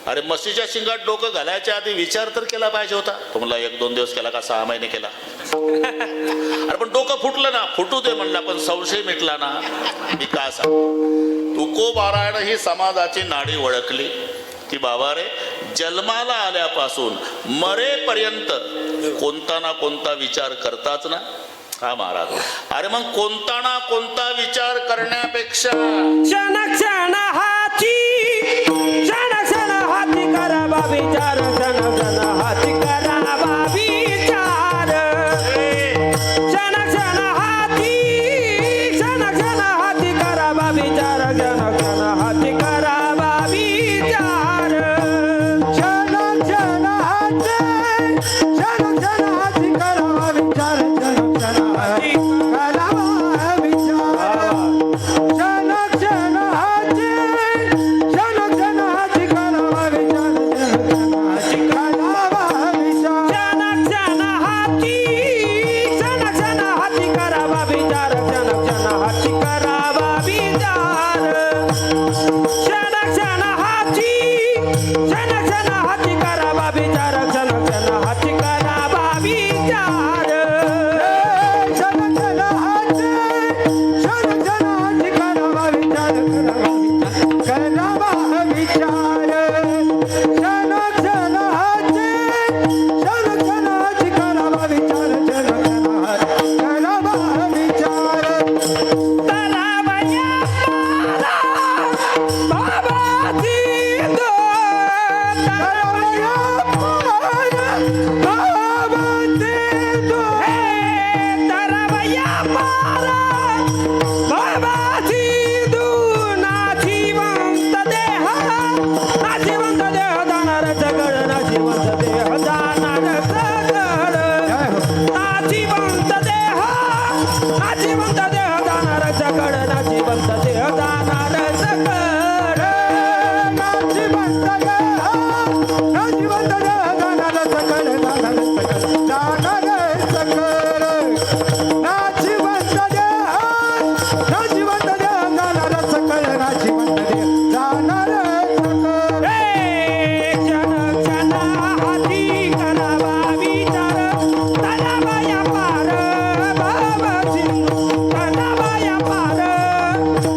अरे म्हशीच्या शिंगात डोकं घालायच्या आधी विचार तर केला पाहिजे होता. तो म्हणला 1-2 दिवस केला का 6 महिने केला. अरे पण डोकं फुटलं ना, फुटू दे म्हणला, पण संशय मिटला ना. मी का सांग, तुकोबारायण ही समाजाची नाडी ओळखली की बाबा रे, जन्माला आल्यापासून मरेपर्यंत कोणता ना कोणता विचार करताच ना. हा महाराज, अरे मग कोणता ना कोणता विचार करण्यापेक्षा क्षण क्षण हाती, क्षण क्षण हाती करावा विचार, क्षण क्षण हाती करावा विचार. क्षण क्षण हाती, क्षण क्षण हाती करावा विचार, क्षण क्षण हाती करावा विचार. क्षण क्षण हाती, क्षण क्षण हाती करावा विचार, क्षण क्षण हाती करावा विचार. क्षण क्षण हाती, क्षण क्षण हाती करावा विचार, क्षण क्षण हाती करावा विचार. क्षण क्षण हाती, क्षण क्षण हाती करावा विचार, क्षण क्षण हाती करावा विचार. क्षण क्षण हाती, क्षण क्षण हाती करावा विचार, क्षण क्षण हाती करावा विचार. क्षण क्षण हाती, क्षण क्षण हाती करावा विचार, करावा विचार. क्षण क्षण हाती, क्षण क्षण हाती करावा विचार, क्षण क्षण हाती करावा विचार. तरावया बाबाची दो, तरावया बाबाची दो, तरावया बाबाची दो. नाशिवंत देह, नाशिवंत देह जाणार सगळ, नाशिवंत देह जाणार सगळ. नाशिवंत देह, नाशिवंत देह जाणार सगळ, नाशिवंत देह जाणार सगळ. नाशिवंत देह, नाशिवंत देह जाणार सगळ, जाणार सगळ, जाणार सगळ. नाशिवंत देह, नाशिवंत देह जाणार सगळ, नाशिवंत देह जाणार सगळ. क्षण क्षण हाती करावा विचार, तलावाया पार बाबाची, तलावाया पार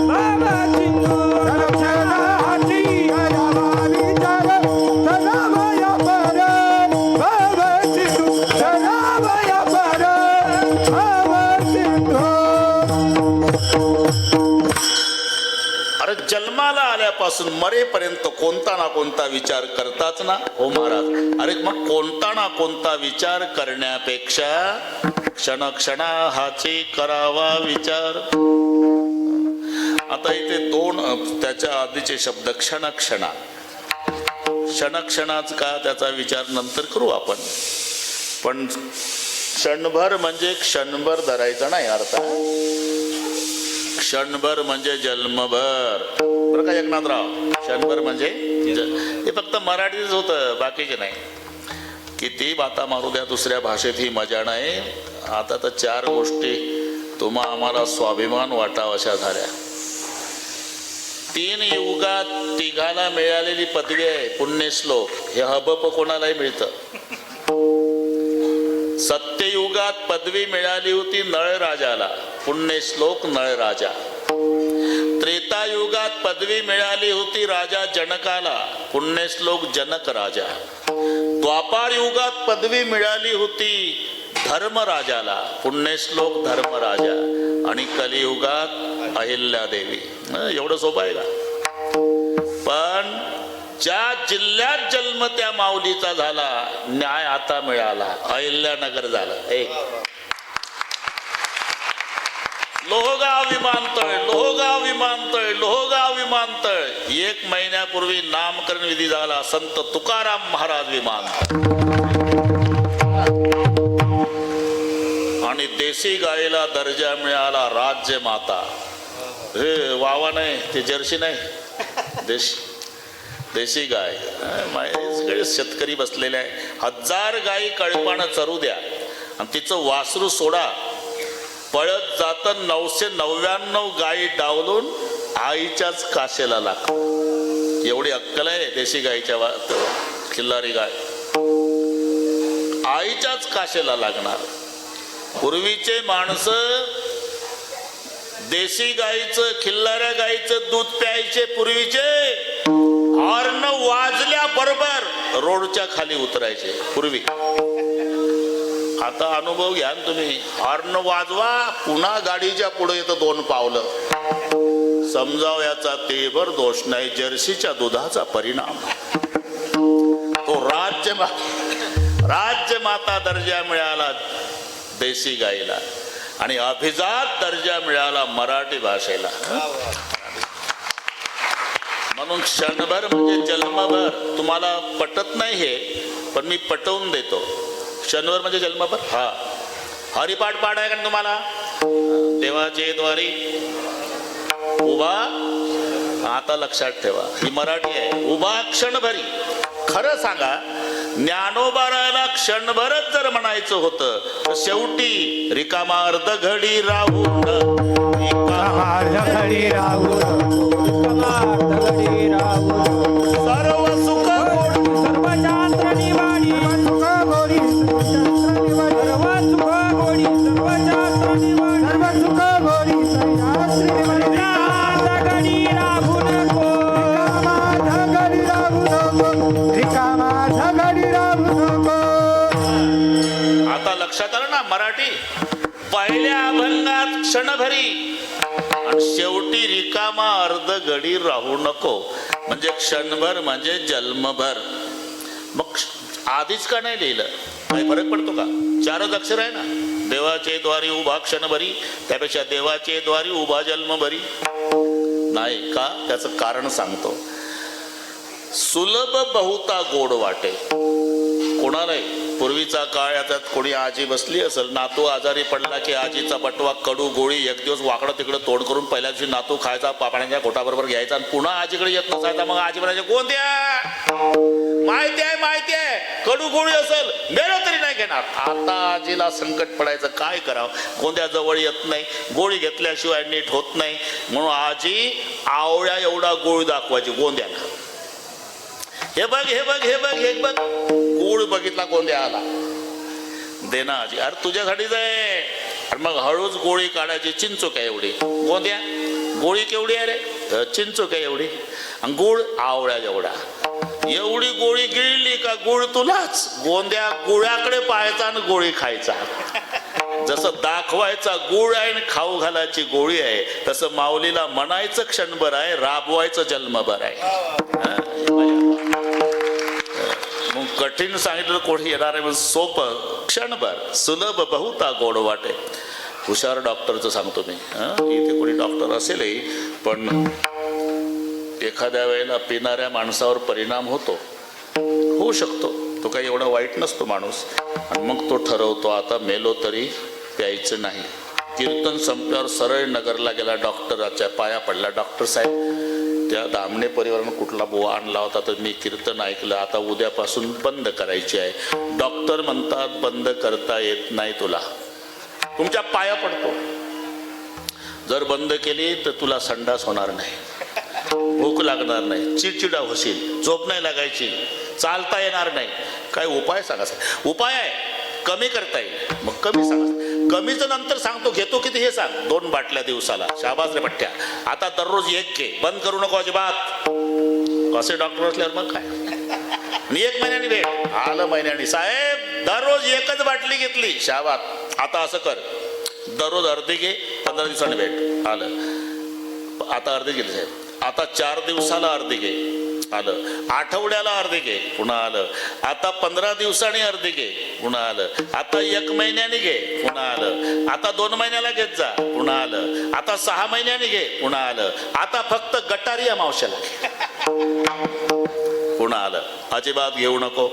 बाबाची. क्षण क्षण हाती करावा विचार, तलावाया पार बाबाची, तलावाया पार बाबाची. अरे जन्माला आल्यापासून मरेपर्यंत कोणता ना कोणता विचार करताच ना. हो महाराज, अरे मग कोणता ना कोणता विचार करण्यापेक्षा क्षणक्षणा हाची करावा विचार. आता इथे 2 त्याच्या आधीचे शब्द क्षणक्षणा. क्षणक्षणाच का, त्याचा विचार नंतर करू आपण. पण क्षणभर म्हणजे क्षणभर धरायचा नाही अर्थ. क्षणभर म्हणजे जन्मभर बरं का एकनाथराव. क्षणभर म्हणजे हे फक्त मराठीच होतं, बाकीचे नाही. किती बाता मारू द्या दुसऱ्या भाषेत ही मजा नाही. आता तर 4 गोष्टी तुम्हा आम्हाला स्वाभिमान वाटावा अशा झाल्या. 3 युगात तिघाला मिळालेली पदवी आहे पुण्यश्लोक. हे हबप कोणालाही मिळतं. सत्ययुगात पदवी मिळाली होती नळराजाला, पुण्यश्लोक नळराजा. त्रेतायुगात पदवी मिळाली होती राजा जनकाला, पुण्यश्लोक जनक राजा. द्वापार युगात पदवी मिळाली होती धर्मराजाला, पुण्यश्लोक धर्मराजा. आणि कलियुगात अहिल्यादेवी. एवढं सोपं आहे का? पण ज्या जिल्ह्यात जन्म त्या माऊलीचा झाला, न्याय आता मिळाला. अहिल्यानगर झालं. एक लोहगाव विमानतळ, लोहगाव विमानतळ, लोहगाव विमानतळ. 1 महिन्यापूर्वी नामकरण विधी झाला. संत तुकाराम महाराज विमानतळ. आणि देशी गायीला दर्जा मिळाला राज्य माता. हे वावा नाही, ते जर्सी नाही, देशी गाय. सगळे शेतकरी बसलेले आहे. 1000 गायी कळपानं चरू द्या आणि तिचं वासरू सोडा, पळत जात 999 गायी डावलून आईच्याच काशेला लाग. एवढी अक्कल आहे देशी गायीच्या. खिल्लारी गाय आईच्याच काशेला लागणार. पूर्वीचे माणसं देशी गाईचं, खिल्लाऱ्या गाईचं दूध प्यायचे. पूर्वीचे हॉर्न वाजल्याबरोबर रोडच्या खाली उतरायचे पूर्वी. आता अनुभव घ्या तुम्ही. हॉर्न वाजवा, पुन्हा गाडीच्या पुढे येतं 2 पावलं. समजाव याचा तेभर दोष नाही, जर्सीच्या दुधाचा परिणाम. तो राज्यमाता दर्जा मिळाला देशी गाईला आणि अभिजात दर्जा मिळाला मराठी भाषेला. म्हणून क्षणभर म्हणजे जन्मभर. तुम्हाला पटत नाही हे, पण मी पटवून देतो. क्षणभर म्हणजे जन्मभर. हा हरिपाठ पाठ आहे का तुम्हाला? देवाचे द्वारी उभा. आता लक्षात ठेवा, ही मराठी आहे. उभा क्षणभरी. खरं सांगा, ज्ञानोबारायला क्षणभरच जर म्हणायचं होतं तर शेवटी रिकामा अर्ध घडी राहून, घडी राहून, सर्व सुख सर्व शास्त्र निवाडी, सुख गोडी, सर्व सुख गोडी, सर्व शास्त्र निवाडी, सर्व सुख गोडी, रिकामा घडी राहू नको, घडी राहू नको, रिकामा घडी राहू नको. आता लक्षात आलं ना मराठी. पहिल्या अभंगात क्षणभरी आणि शेवटी रिकामा अर्ध घडी राहू नको. म्हणजे क्षणभर म्हणजे जन्मभर. मग आधीच का नाही लिहिलं? काही फरक पडतो का? 4च अक्षर आहे ना. देवाचे द्वारी उभा क्षणभरी, त्यापेक्षा देवाचे द्वारी उभा जन्मभरी नाही का? त्याचं कारण सांगतो. सुलभ बहुता गोड वाटे. कोणालाही पूर्वीचा काळ, याच्यात कोणी आजी बसली असेल, नातू आजारी पडला की आजीचा बटवा कडू गोळी 1 दिवस वाकडं तिकडं तोड करून पहिल्या दिवशी नातू खायचा, पाण्याच्या घोटाबरोबर घ्यायचा आणि पुन्हा आजीकडे येत नसायचा. मग आजी म्हणायची, कोणत्या माहिती आहे कडू गोळी असेल, मेलं तरी नाही घेणार. आता आजीला संकट पडायचं, काय करावं? गोंद्या जवळ येत नाही, गोळी घेतल्याशिवाय नीट होत नाही. म्हणून आजी आवळ्या एवढा गोळी दाखवायची गोंद्याला. हे बघ हे बघ हे बघ हे बघ. गोळ बघितला गोंद्या आला, दे ना आजी. अरे तुझ्यासाठीच आहे. आणि मग हळूच गोळी काढायची. चिंचोक आहे एवढी. गोंद्या गोळी केवढी आहे रे? चिंचोक आहे एवढी. आणि गुळ आवळ्या एवढा. एवढी गोळी गिळली का गुळ तुलाच. गोंद्या गुळाकडे पाहायचा आणि गोळी खायचा. जसं दाखवायचा गुळ आहे आणि खाऊ घालायची गोळी आहे, तसं माऊलीला म्हणायचं क्षणभर आहे, राबवायचं जन्मभर आहे. मग कठीण सांगितलं कोणी येणार आहे, सोपं क्षणभर. सुलभ बहुता गोड वाटे. हुशार डॉक्टरचं सांगतो मी. इथे कोणी डॉक्टर असेलही, पण एखाद्या वेळेला पिणाऱ्या माणसावर परिणाम होऊ शकतो. तो काही एवढा वाईट नसतो माणूस. आणि मग तो ठरवतो आता मेलो तरी प्यायचं नाही. कीर्तन संपल्यावर सरळ नगरला गेला, डॉक्टराच्या पाया पडला. डॉक्टर साहेब, त्या दामणे परिवारानं कुठला बुवा आणला होता तर मी कीर्तन ऐकलं, आता उद्यापासून बंद करायची आहे. डॉक्टर म्हणतात बंद करता येत नाही तुला. तुमच्या पाया पडतो. जर बंद केली तर तुला संडास होणार नाही, भूक लागणार नाही, चिडचिडा होशील, झोप नाही लागायची, चालता येणार नाही. काय उपाय सांगा. उपाय आहे, कमी करता येईल. मग कमी सांगा. कमीचं नंतर सांगतो, घेतो किती हे सांग. 2 बाटल्या दिवसाला, शाबास रे पठ्ठ्या. आता दररोज 1 घे, बंद करू नको अजिबात. असे डॉक्टर असल्यावर मग काय. आणि 1 महिन्याने भेट. आलं महिन्याने, साहेब दररोज 1च बाटली घेतली, शाबास. आता असं कर, दररोज अर्धी घे, 15 दिवसांनी भेट. आलं. आता अर्धी घेतली साहेब. आता 4 दिवसाला अर्धी घे. आलं. आठवड्याला अर्धी घे. पुन्हा आलं. आता 15 दिवसांनी अर्धी घे. पुन्हा आलं. आता 1 महिन्याने घे. पुन्हा आलं. आता 2 महिन्याला घेत जा. पुन्हा आलं. आता 6 महिन्याने घे. पुन्हा आलं. आता फक्त गटारी अमावस्याला घे. पुन्हा आलं. अजिबात घेऊ नको.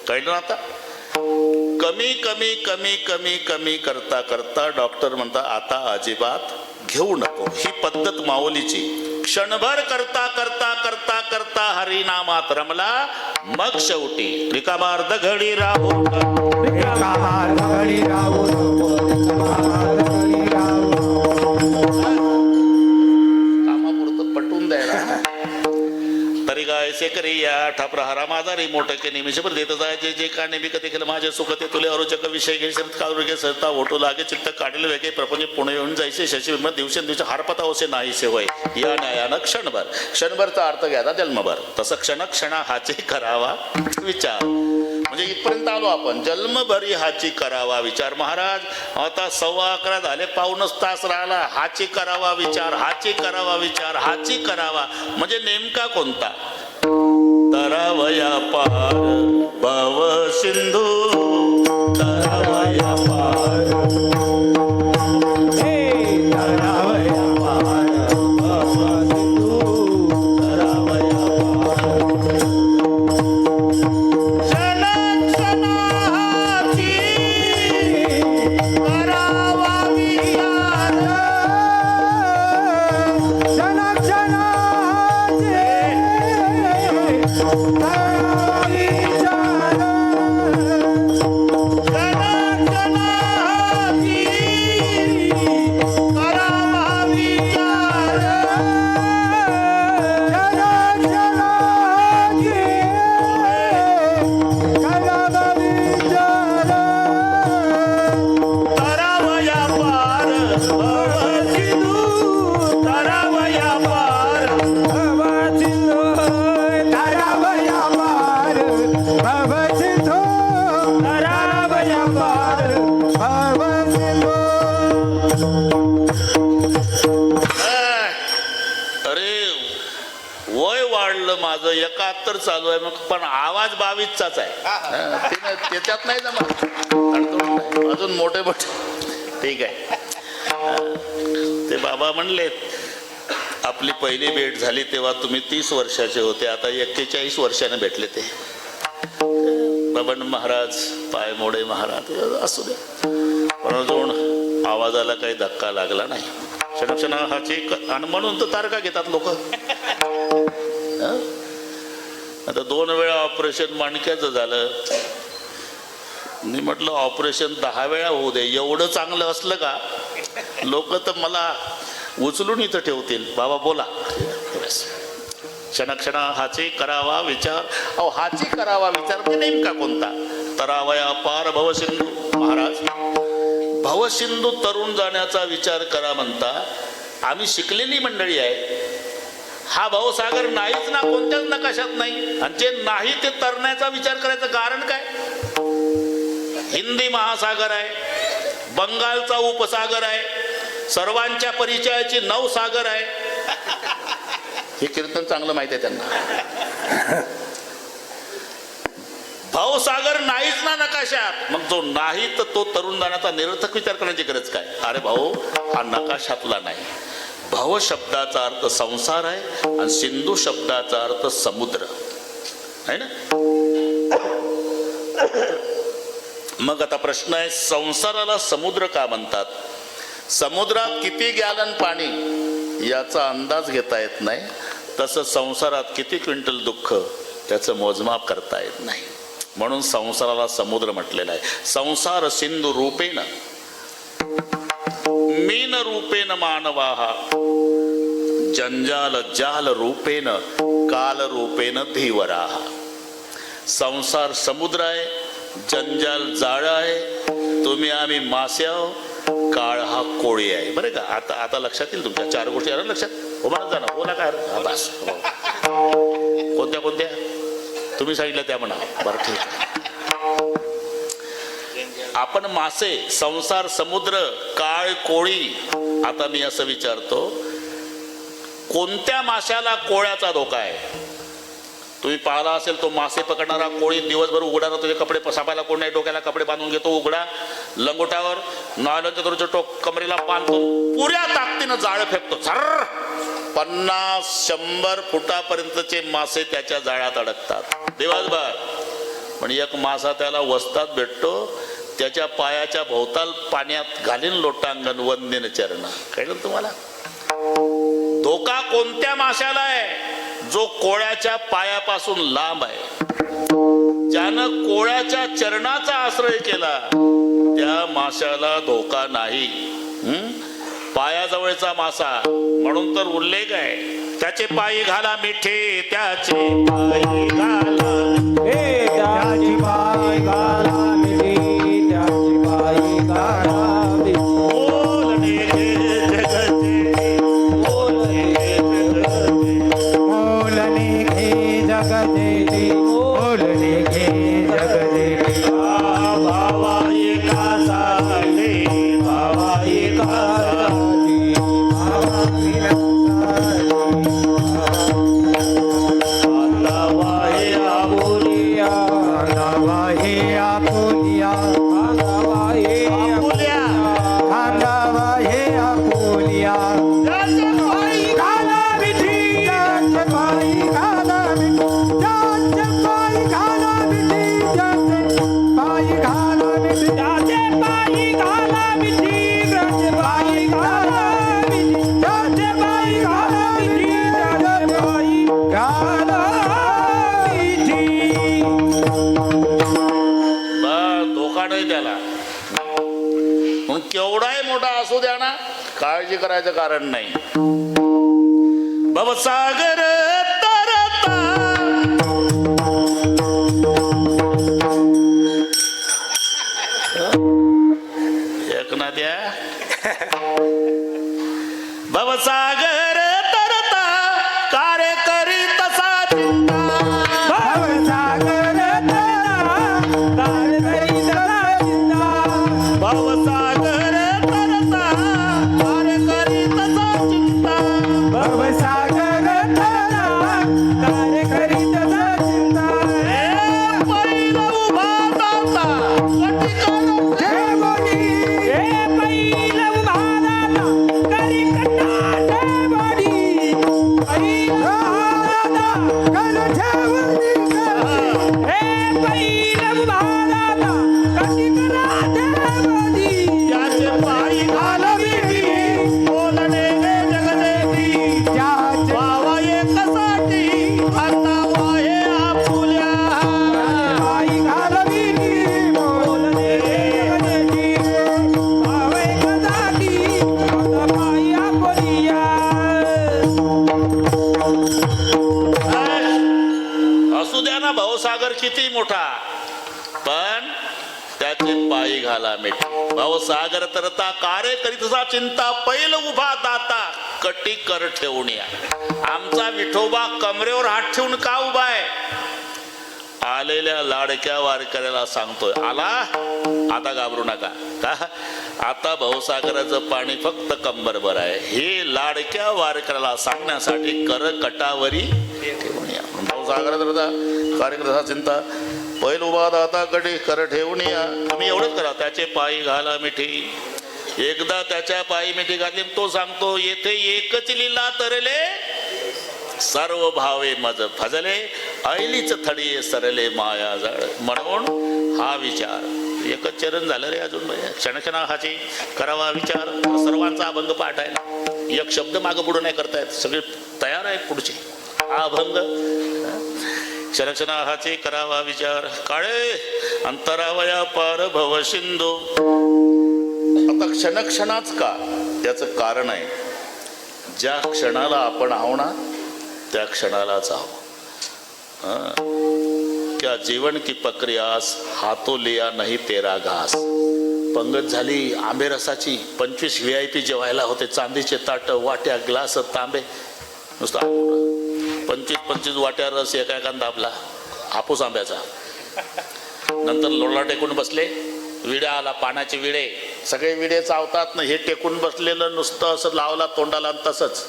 कळलं ना आता. कमी कमी कमी कमी कमी करता करता डॉक्टर म्हणता आता अजिबात घेऊ नको. ही पद्धत माऊलीची. क्षणभर करता करता करता करता हरिनामात रमला, मग शेवटी रिकामार्ध घडी राहू रिकामार्ध घडी राहू नको. रिकामार्ध घडी राहू कामापुरतं पटवून द्यायला. तरी काय से करिया ठापर हरा माझा रे मोठं के निमिषभर देत जाय जे जे का नेहमी कधी केलं माझे सुख ते तुले अरोचक विषय घे शरत काळू घे सरता ओटू लागे चित्त काढले वेगळे प्रपंच पुणे येऊन जायचे शशी विमत दिवसेंदिवस हारपता होसे नाहीसे होय. या न्यायानं क्षणभर. क्षणभरचा अर्थ घ्यायचा जन्मभर. तसं क्षण क्षणा हाचे करावा विचार. म्हणजे इथपर्यंत आलो आपण. जन्मभरी हाची करावा विचार. महाराज आता 11:15 झाले, 1/4 तास राहिला. हाची करावा विचार, हाची करावा विचार, हाची करावा म्हणजे नेमका कोणता. तरावया पार भव सिंधू, तरावया पार तरावया पार भव सिंधू, तरावया पार. माझं 71 चालू आहे मग, पण आवाज 22चाच आहे. त्याच्यात नाही जमत. अजून मोठे मोठे. ठीक आहे. ते बाबा म्हणले आपली पहिली भेट झाली तेव्हा तुम्ही 30 वर्षाचे होते, आता 41 वर्षाने भेटले. ते बाबा महाराज पाय मोडे महाराज असू दे, पण अजून आवाजाला काही धक्का लागला नाही. क्षणक्षणा हाची. आणि म्हणून तर तारखा घेतात लोक. आता 2 वेळा ऑपरेशन माणक्याचं झालं. मी म्हटलं ऑपरेशन 10 वेळा होऊ दे, एवढं चांगलं असलं का लोक तर मला उचलून इथं ठेवतील. बाबा बोला. क्षणक्षणा हाची करावा विचार. अहो हाची करावा विचार ते नेमका कोणता. तरावया पार भवसिंधू. महाराज भवसिंधू तरुण जाण्याचा विचार करा म्हणता. आम्ही शिकलेली मंडळी आहे. हा भवसागर नाहीच ना, कोणत्याच नकाशात नाही. आणि जे नाही ते तरण्याचा विचार करायचं कारण काय. हिंदी महासागर आहे, बंगालचा उपसागर आहे, सर्वांच्या परिचयाची 9 सागर आहे. हे कीर्तन चांगलं माहिती आहे त्यांना. भावसागर नाहीच ना नकाशात. मग जो नाही तर तो तरुण जाण्याचा निरर्थक विचार करण्याची गरज काय. अरे भाऊ हा नकाशातला नाही. भव शब्दाचा अर्थ संसार आहे आणि सिंधू शब्दाचा अर्थ समुद्र आहे ना. मग आता प्रश्न आहे, संसाराला समुद्र का म्हणतात. समुद्रात किती गॅलन पाणी याचा अंदाज घेता येत नाही, तसं संसारात किती क्विंटल दुःख त्याचं मोजमाप करता येत नाही. म्हणून संसाराला समुद्र म्हटलेला आहे. संसार सिंधू रूपेण मीन रूपेन मानवाः जंजाल जाल रूपेन काल रूपेन धीवराः. संसार समुद्र आहे, जंजाल जाळ आहे, तुम्ही आम्ही मासे आहो, काळ हा कोळी आहे. बरं का, आता लक्षात येईल तुमच्या 4 गोष्टी आल्या लक्षात. हो म्हणत जा ना, बोला काय बस. कोणत्या कोणत्या तुम्ही सांगितलं त्या म्हणा. बरं ठीक आहे. आपण मासे, संसार समुद्र, काळ कोळी. आता मी असं विचारतो, कोणत्या माशाला कोळ्याचा धोका आहे? तुम्ही पाहिला असेल, तो मासे पकडणारा कोळी दिवसभर उघडा राहतो, तुझे कपडे सापायला कोण नाही, डोक्याला कपडे बांधून घेतो उघडा, लंगोटावर नॉयलॉनच्या दोरीचं टोक कमरेला बांधतो, पुऱ्या ताकदीनं जाळं फेकतो. 50-100 फुटापर्यंतचे मासे त्याच्या जाळ्यात अडकतात दिवसभर. पण एक मासा त्याला वस्तात भेटतो, त्याच्या पायाच्या भोवताल पाण्यात घालीन लोटांगण वंदेन चरण. कळलं तुम्हाला? धोका कोणत्या माशाला आहे? जो कोळ्याच्या पायापासून लांब आहे, ज्यानं कोळ्याच्या चरणाचा आश्रय केला, त्या माशाला धोका नाही. पायाजवळचा मासा म्हणून तर उल्लेख आहे, त्याचे पायी घाला मिठे, त्याचे पायी घाला, त्याची पाय घाला मिठी, त्याची पाय घाला मिठी. बोलणे जगते, बोलणे जगते, बोलणे घे जग जेते, बोलणे घे जग जेते. भावा एका साले, भावा एका साले, बाबा विरसाली, बांधावा हे आपुलिया, बांधावा हे आपुलिया, बांधावा हे आपुल्या. बांधावा हे आपुलिया. त्याचे पायी घाला मिठी, त्याचे पायी घाला मिठी, त्याचे पायी घाला मिठी, त्याचे पायी घाला मिठी, त्याचे पायी घाला मिठी, त्याचे पायी घाला मिठी, त्याचे पायी घाला मिठी, त्याचे पायी घाला मिठी. बस, धोका नाही त्याला. म्हणून केवढाही मोठा असू द्या ना, काळजी करायचं कारण नाही. भवसागर तरता, एक ना द्या. भवसागर तरता कार्य करी तसा चिंता. भवसागर तार करी सदा चिंता, भवसागर तरता कार्य करी तसा चिंता. भवसागर तार करी सदा चिंता. पहिला उभा दाता कटिकाला ठेवणी, हे पहिलं उभा दाता, करी कटा ठेवणी. पहिलं राधा कर ठेवणी कर. हे पहिलं उभा दाता, कटी करा ठेवणी. त्याचे पायी घालविली, बोलणे गे जगदेवी. त्याचे वावा एकसाठी आता वाहे आपुल्या. पायी घालविली, बोलणे जगदेवी, भावे कदाटी, आता पायी आपुलिया. असू द्या ना भावसागर किती मोठा, पण त्याचे पायी घाला मिठी. भावसागर तरता कार्य करीतसा चिंता, पैल उभा दाता कटी कर ठेवण्या. आमचा विठोबा कमरेवर हात ठेवून का उभा आहे? आलेल्या लाडक्या वारकऱ्याला सांगतोय, आला आता घाबरू नका. का? आता भावसागराचं पाणी फक्त कंबरभर आहे. हे लाडक्या वारकऱ्याला सांगण्यासाठी कर कटावरी ठेवून या. भावसागराचा कार्यक्रम चिंता, पैल उभा दाता कटी कर ठेवून या. तुम्ही एवढंच करा, त्याचे पायी घाला मिठी. एकदा त्याच्या पायी मिठी घातली, तो सांगतो, येथे एकच लीला तरले, सर्व भावे मज भजले, ऐलीच थडी सरले माया जळ. म्हणून हा विचार, एकच चरण झालं रे अजून, क्षणक्षणाची करावा विचार. सर्वांचा अभंग पाठ आहे ना, एक शब्द मागं पुढं नाही करतायत, सगळे तयार आहेत पुढचे. हा अभंग क्षणक्षणाची करावा विचार, काळे अंतरावया पार भव सिंधू. आता क्षणक्षणाच का, त्याचं कारण आहे, ज्या क्षणाला आपण आहो ना त्या क्षणालाच आहो. क्या जीवन की प्रक्रियास हातो लिया नाही तेरा घास. पंगत झाली आंबे रसाची, 25 VIP जेवायला होते, चांदीचे ताट, वाट्या, ग्लास, तांबे, नुसतं 25 वाट्या रस एका दाबला हापूस आंब्याचा. नंतर लोला टेकून बसले, विड्या आला, पाण्याचे विडे, सगळे विडे चावतात ना, हे टेकून बसलेलं नुसतं असं लावला तोंडाला, तसंच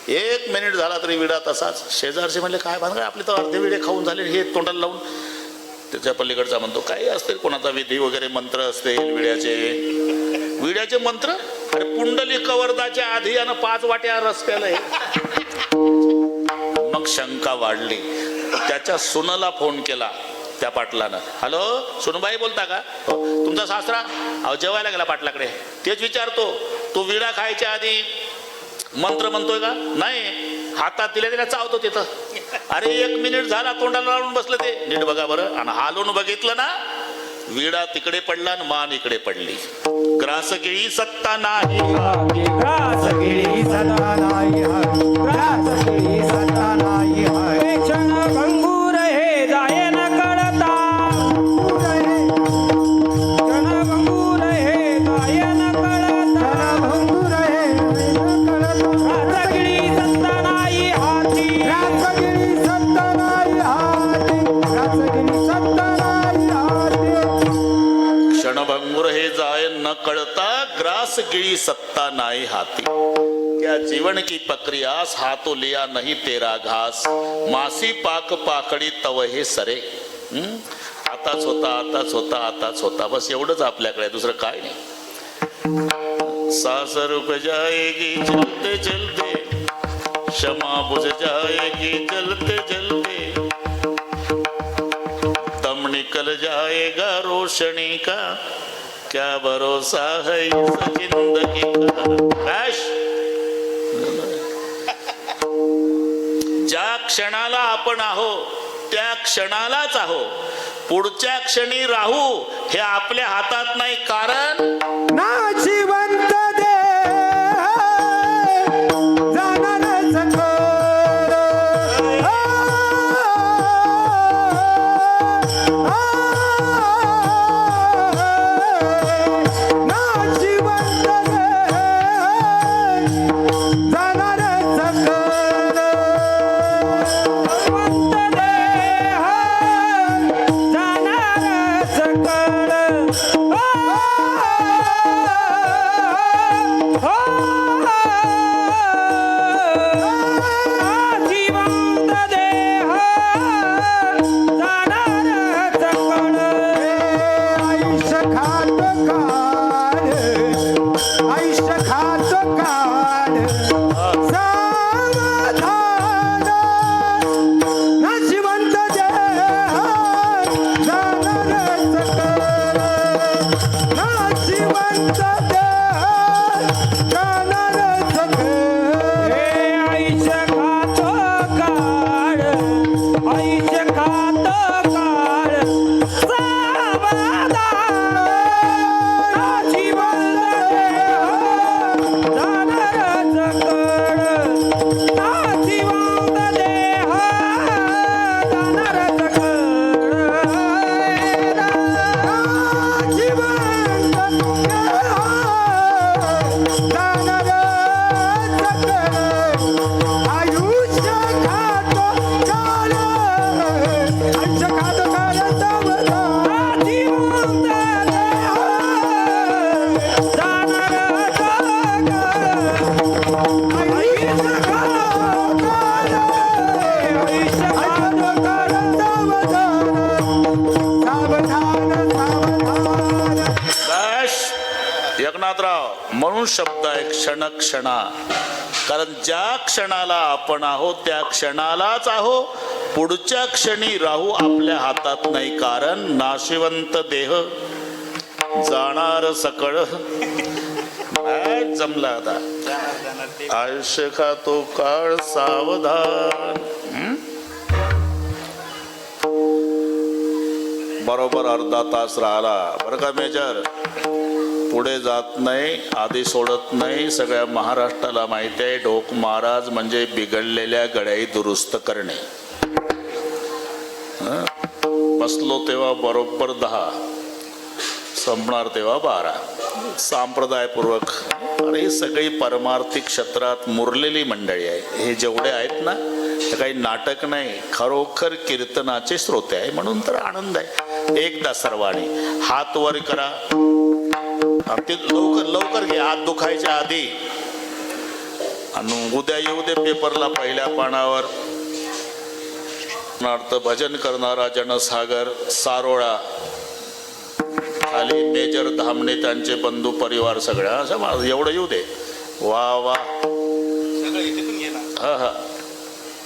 1 मिनिट झाला तरी विडा तसाच. शेजारचे म्हणले काय भानगड, आपले तर अर्धे विडे खाऊन झाले, हे तोंडाला लावून. त्याच्या पलीकडचा म्हणतो काही असतील, कोणाचा विधी वगैरे मंत्र असतील विड्याचे मंत्र. अरे पुंडली कवर्दाच्या आधी आणि 5 वाट्या रस प्यायला. मग शंका वाढली. त्याच्या सुनला फोन केला त्या पाटलानं. हॅलो सुनबाई बोलता का? हो. तुमचा सासरा? अहो जेवायला गेला पाटलाकडे. तेच विचारतो, तू विडा खायच्या आधी मंत्र म्हणतोय का? नाही, हातात दिल्या चावतो तिथं. अरे 1 मिनिट झाला, तोंडाला लावून बसलं ते. नीट बघा बरं. आणि हालून बघितलं ना, विडा तिकडे पडला आणि मान इकडे पडली. ग्रास केळी सत्ता नाही, ग्रास केळी सत्ता नाही, ग्रास केळी सत्ता नाही. क्षण भंगूर हे जाये न कळता, क्षण भंगूर हे जाये न कळता, भंगूर हे ग्रास केळी सत्ता नाही हाती, ग्रास केळी सत्ता नाही हाती, ग्रास केळी सत्ता नाही हाती. क्षणभंगुर हे जाय न कळता, ग्रास गिळी सत्ता नाही हाती. क्या जीवन की प्रक्रियास हातो लिया नहीं तेरा घास. मासी पाक पाकडी तव हे सरे. आताच होता, आताच होता, आताच होता. बस एवढंच आपल्याकडे, दुसरं काय नाही. 600 रुपये जाएगी चलते चलते, क्षमा बुझ जाएगी जलते जलते, दम निकल जाएगा रोशनी का, क्या भरोसा है इस जिंदगी का. ज्या क्षणाला आपण आहो त्या क्षणालाच आहो. पुढच्या क्षणी राहू हे आपल्या हातात नाही. कारण नाशिवंत जाणार सकळ, नाशिवंत जाणार सकळ, जाणार सकळ. म्हणून शब्द आहे क्षण क्षणा. कारण ज्या क्षणाला आपण आहोत त्या क्षणालाच आहो. पुढच्या क्षणी राहू आपल्या हातात नाही. कारण नाशिवंत देह जाणार सकळ. जमला आता. आयुष्य खातो काळ सावधान. बरोबर अर्धा तास राहिला बरं का मेजर. पुढे जात नाही, आधी सोडत नाही. सगळ्या महाराष्ट्राला माहिती आहे ढोक महाराज म्हणजे बिघडलेल्या गड्याई दुरुस्त करणे. बसलो तेव्हा बरोबर 10, संपणार तेव्हा 12. सांप्रदायपूर्वक. अरे सगळी परमार्थिक क्षेत्रात मुरलेली मंडळी आहे. हे जेवढे आहेत ना, हे काही नाटक नाही, खरोखर कीर्तनाचे श्रोते आहे. म्हणून तर आनंद आहे. एकदा सर्वांनी हात वर करा. ते लवकर लवकर घे, हात दुखायच्या आधी. आणि उद्या येऊ दे पेपरला पहिल्या पानावर. भजन करणारा जनसागर सारोळा, खाली मेजर धामणे त्यांचे बंधू परिवार सगळ्या असं एवढं येऊ दे. वा वा, हा हा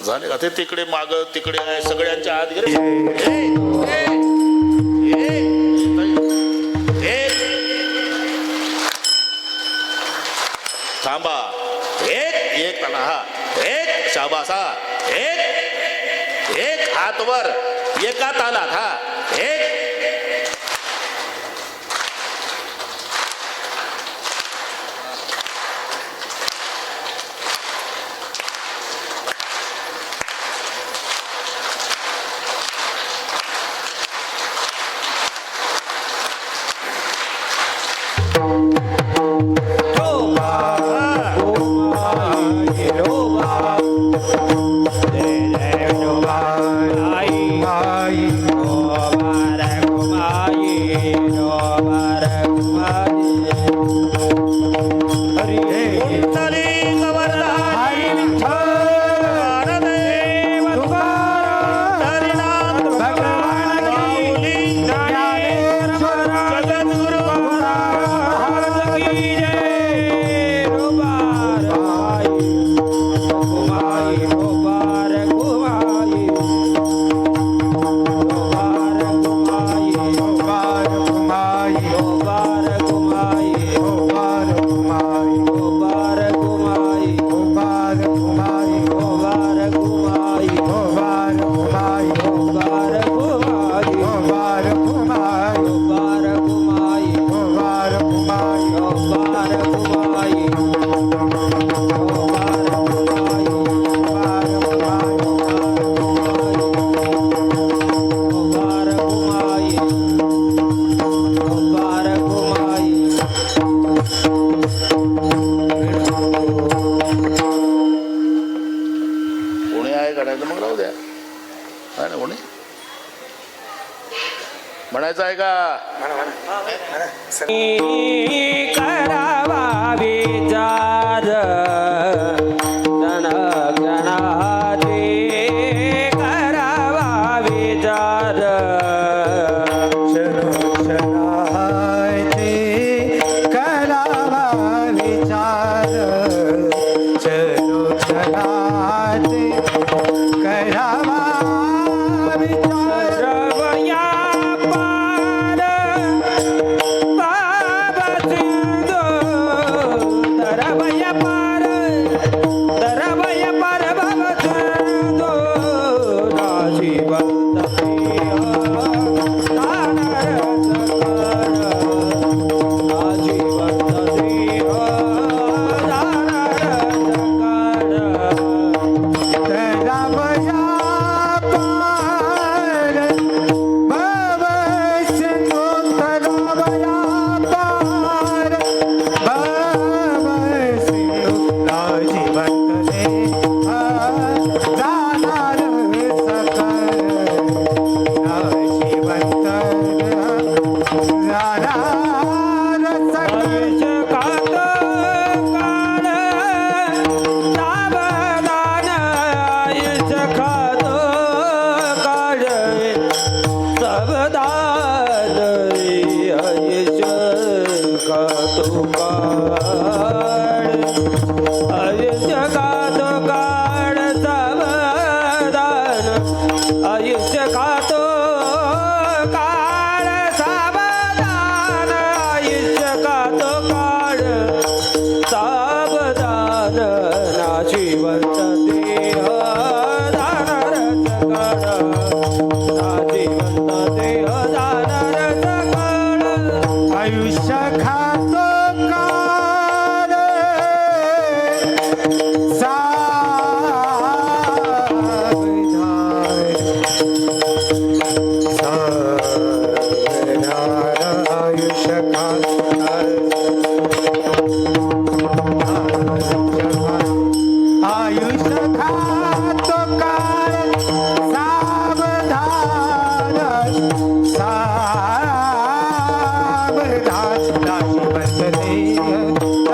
झाले का? ते तिकडे माग तिकडे आहे, सगळ्यांच्या आत गेले. थांबा. एक एक हा एक शाबासा. एक हात वर एका तालात. हा एक. म्हणायचं आहे का? करावा विचार करावा विचार आयुष्य खातो काळ सावधान आयुष्य खातो आयुष्य खातो काळ सावधान सावधान दाशी बसले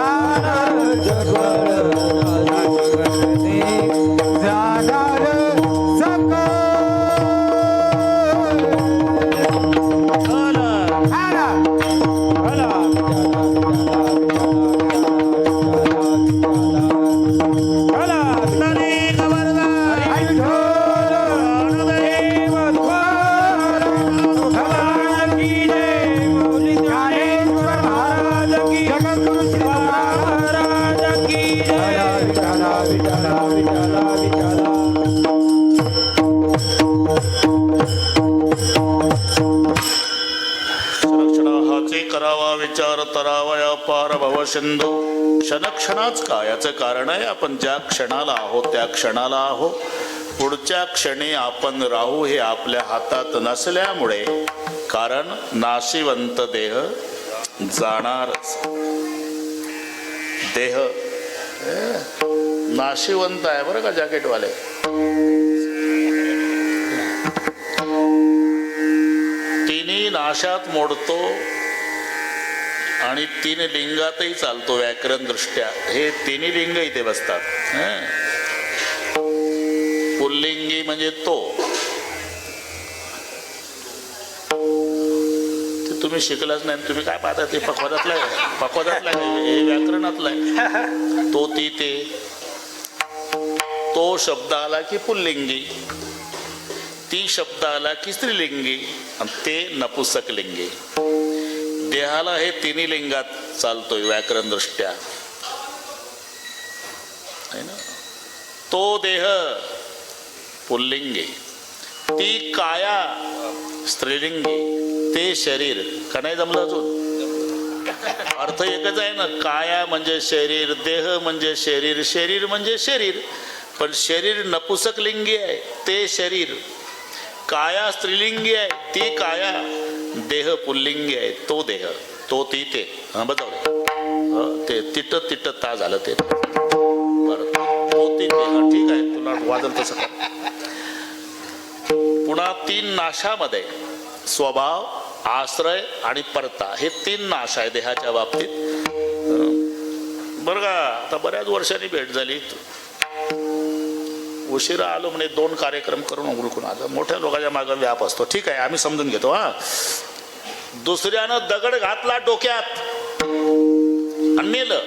जाणार जगळ दाशी बसले जाणार सकळ आला क्षणाहाचे करावा विचार तरावया पार भव सिंधू क्षणक्षणाच काय याचं कारण आहे आपण ज्या क्षणाला आहोत त्या क्षणाला आहो पुढच्या क्षणी आपण राहू हे आपल्या हातात नसल्यामुळे कारण नाशिवंत देह जाणारच देह नाशिवंत आहे बरं का जॅकेटवाले तिन्ही नाशात मोडतो आणि तीन लिंगातही चालतो व्याकरण दृष्ट्या हे तिन्ही लिंग इथे बसतात पुल्लिंगी म्हणजे तो तुम्ही शिकलाच नाही तुम्ही काय पाहता ते पक्वादातलं आहे हे व्याकरणातलं आहे तो ती ते तो शब्द आला की पुल्लिंगी ती शब्द आला की स्त्रीलिंगी आणि ते नपुसकलिंगी देहाला हे तिन्ही लिंगात चालतोय व्याकरण दृष्ट्या है ना तो देह पुल्लिंगी ती काया स्त्रीलिंगी ते शरीर का नाही जमलं अजून अर्थ एकच आहे ना काया म्हणजे शरीर देह म्हणजे शरीर शरीर म्हणजे शरीर पण शरीर नपुसकलिंगी आहे ते शरीर काया स्त्रीलिंगी आहे ती काया देह पुल्लिंगी आहे तो देह तो ती ते बजावले ते तिट तिट ता झालं ते बरं तो ती ते ठीक आहे तुला वाजल तसं का पुन्हा तीन नाशामध्ये स्वभाव आश्रय आणि परता हे तीन नाश आहे देहाच्या बाबतीत बरं का आता बऱ्याच वर्षांनी भेट झाली उशिरा आलो म्हणे 2 कार्यक्रम करून उरकून आलो मोठ्या लोकांच्या मागे व्याप असतो ठीक आहे आम्ही समजून घेतो हा दुसऱ्यानं दगड घातला डोक्यात आणि नेलं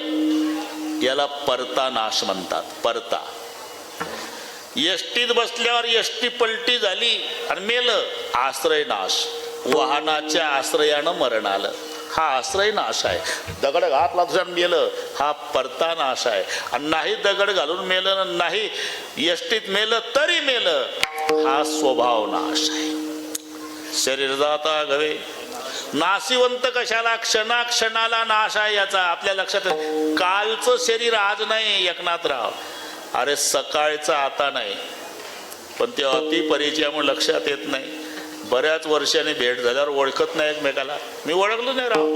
याला परता नाश म्हणतात परता एसटीत बसल्यावर एसटी पलटी झाली आणि मेलं आश्रय नाश वाहनाच्या आश्रयानं मरण आलं हा आश्रय नाश आहे दगड घातला तुझ्या मेलं हा परता नाश आहे आणि नाही दगड घालून मेलं नाही एसटीत मेलं तरी मेलं हा स्वभाव नाश आहे शरीर जाता गवे नाशिवंत कशाला क्षणाक्षणाला नाश आहे याचा आपल्या लक्षात कालचं शरीर आज नाही एकनाथराव अरे सकाळचं आता नाही पण ते अति परिचयामुळे लक्षात येत नाही बऱ्याच वर्षांनी भेट झाल्यावर ओळखत नाही एकमेकाला मी ओळखलो नाही राव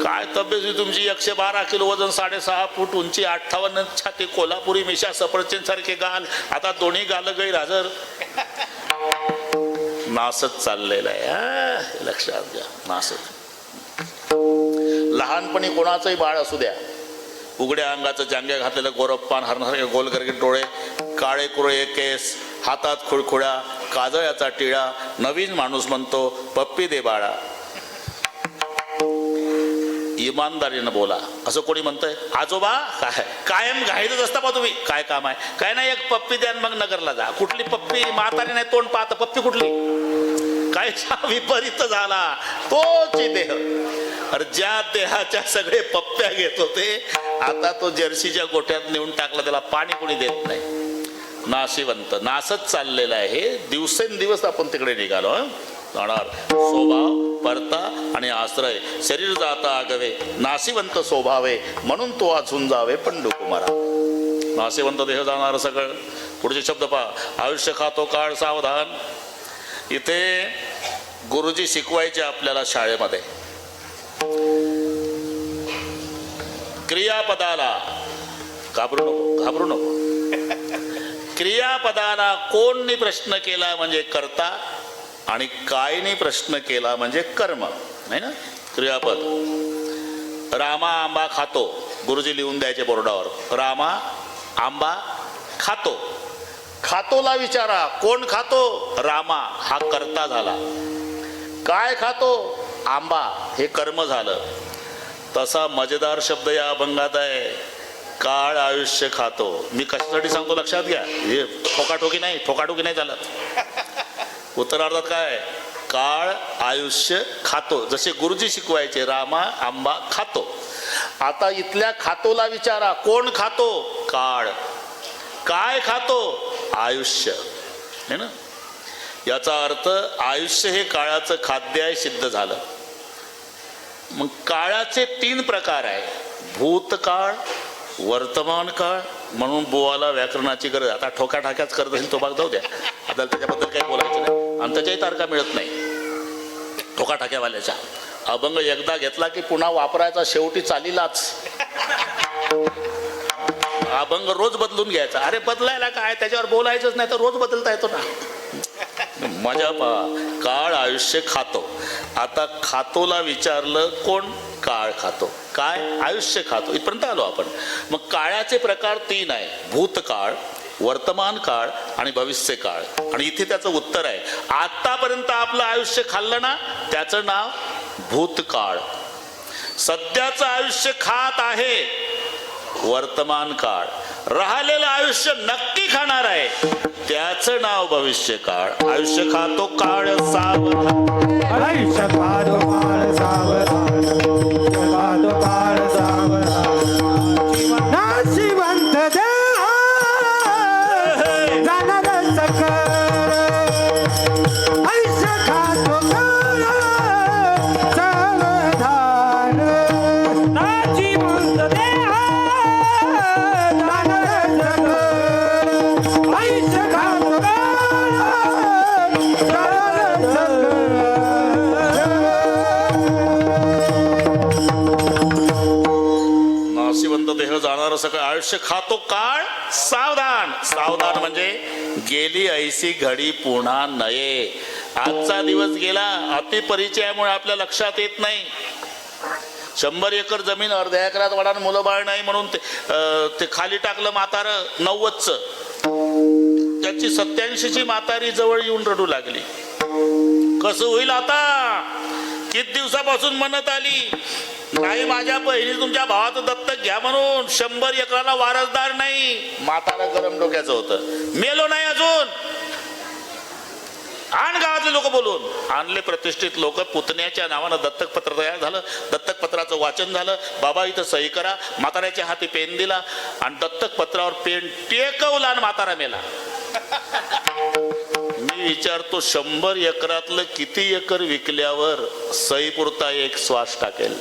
काय तब्येत तुमची 112 किलो वजन 6.5 फूट उंची 58 छाती कोल्हापुरी मिशा सफरचंद सारखे गाल आता दोन्ही गाल गैरहजर नासच चाललेलं आहे लक्षात घ्या नासच लहानपणी कोणाचंही बाळ असू द्या उघड्या अंगाचं जांग्या घातलेलं गोरप्पान हरणारे गोलगरगे डोळे काळे कुरळे केस हातात खुळखुळा काजळ्याचा टिळा नवीन माणूस म्हणतो पप्पी दे बाळा इमानदारीनं बोला असं कोणी म्हणतंय आजोबा काय कायम घाईतच असता बा तुम्ही काय काम आहे काय नाही एक पप्पी द्या मग नगरला जा कुठली पप्पी म्हातारी नाही तोंड पाहत पप्पी कुठली काय विपरीत झाला तोच देह अरे ज्या देहाच्या सगळे पप्प्या घेत होते आता तो जर्सीच्या गोठ्यात नेऊन टाकला त्याला पाणी कोणी देत नाही नाशिवंत नासच चाललेला आहे दिवसेंदिवस आपण तिकडे निघालो जाणार स्वभाव परता आणि आश्रय शरीर जाता आगवे नाशिवंत स्वभावे म्हणून तो वाचून जावे पंडू कुमारा. नाशिवंत देह जाणार सगळं. पुढचे शब्द पहा. आयुष्य खातो काळ सावधान. इथे गुरुजी शिकवायचे आपल्याला शाळेमध्ये क्रियापदाला घाबरू नको. क्रियापदाला कोणनी प्रश्न केला म्हणजे कर्ता आणि कायनी प्रश्न केला म्हणजे कर्म, नाही ना. क्रियापद रामा आंबा खातो. गुरुजी लिहून द्यायचे बोर्डावर. रामा आंबा खातो. खातोला विचारा कोण खातो. रामा हा कर्ता झाला. काय खातो. आंबा हे कर्म झालं. तसा मजेदार शब्द या अभंगात आहे. काळ आयुष्य खातो. मी कशासाठी सांगतो लक्षात घ्या. हे ठोकाठोकी नाही चालत. उत्तरार्धात काय. काळ आयुष्य खातो. जसे गुरुजी शिकवायचे रामा आंबा खातो. आता इथल्या खातोला विचारा कोण खातो. काळ. काय खातो. आयुष्य, है ना. याचा अर्थ आयुष्य हे काळाचं खाद्य आहे, सिद्ध झालं. मग काळाचे 3 प्रकार आहे. भूतकाळ, वर्तमान काळ. म्हणून बुवाला व्याकरणाची गरज. आता ठोकाठाक्याच करत असेल तो भाग जाऊ द्या, आपल्याला त्याच्याबद्दल काही बोलायचं नाही. आणि त्याच्याही तारखा मिळत नाही ठोकाठाक्यावाल्याच्या. अभंग एकदा घेतला की पुन्हा वापरायचा शेवटी चालीलाच. अभंग रोज बदलून घ्यायचा. अरे बदलायला काय, त्याच्यावर बोलायचंच नाही तर रोज बदलता येतो ना. मजा पहा. काळ आयुष्य खातो. आता खातोला विचारलं कोण. काळ खातो. काय. आयुष्य खातो. इथपर्यंत आलो आपण. मग काळाचे प्रकार 3 आहे. भूतकाळ, वर्तमान काळ आणि भविष्य काळ. आणि इथे त्याचं उत्तर आहे. आतापर्यंत आपलं आयुष्य खाल्लं ना त्याचं नाव भूतकाळ. सध्याचं आयुष्य खात आहे वर्तमान काळ. राहिलेलं आयुष्य नक्की खाणार आहे त्याचं नाव भविष्य काळ. आयुष्य खातो काळ सावधान. आयुष्य खातो काळ सावधान. खातो काळ सावधान. नाशिवंत देह जाणार सकळ. आयुष्य खातो काळ सावधान. नाशिवंत देह नाशिवंत देह जाणार सगळं. आयुष्य खातो काळ सावधान. सावधान म्हणजे गेली ऐसी घडी पुन्हा नये. आजचा दिवस गेला अतिपरिचयामुळे आपल्या लक्षात येत नाही. 100 एकर जमीन अर्ध्या एकरात वाढान मुलं बाळ नाही म्हणून ते खाली टाकलं म्हातारं 90चं. त्याची 87ची म्हातारी जवळ येऊन रडू लागली. कसं होईल आता. किती दिवसापासून म्हणत आली नाही माझ्या बहिणी तुमच्या भावाचं दत्तक घ्या म्हणून. 100 एकराला वारसदार नाही. म्हातारा गरम डोक्याचं होतं. मेलो नाही अजून. आण गावातले लोक बोलून आणले. प्रतिष्ठित लोक. पुतण्याच्या नावानं दत्तक पत्र तयार झालं. दत्तक पत्राचं वाचन झालं. बाबा इथं सही करा. म्हाताऱ्याच्या हाती पेन दिला आणि दत्तक पत्रावर पेन टेकवला आणि म्हातारा मेला. मी विचारतो 100 एकरातलं किती एकर विकल्यावर सही पुरता एक श्वास टाकेल.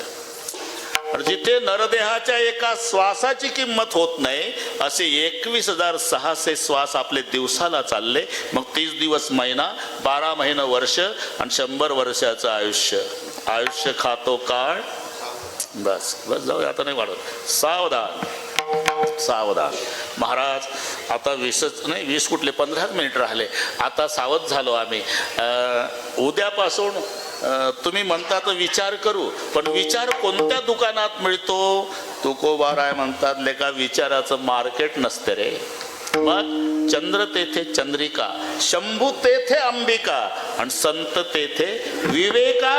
जिथे नरदेहाच्या एका श्वासाची किंमत होत नाही असे 21,600 श्वास आपले दिवसाला चालले. मग 30 दिवस महिना, 12 महिने वर्ष आणि 100 वर्षाचं आयुष्य. आयुष्य खातो काळ. बस बस जाऊ आता नाही वाढत. सावधान सावधान. महाराज आता 20 कुठले 15 मिनिट राहिले. आता सावध झालो आम्ही. उद्यापासून तुम्ही म्हणता तर विचार करू. पण विचार कोणत्या दुकानात मिळतो. तुकोबाराय म्हणतात लेका विचाराचं मार्केट नसते रे. मग चंद्र तेथे चंद्रिका, शंभू तेथे अंबिका आणि संत तेथे विवेका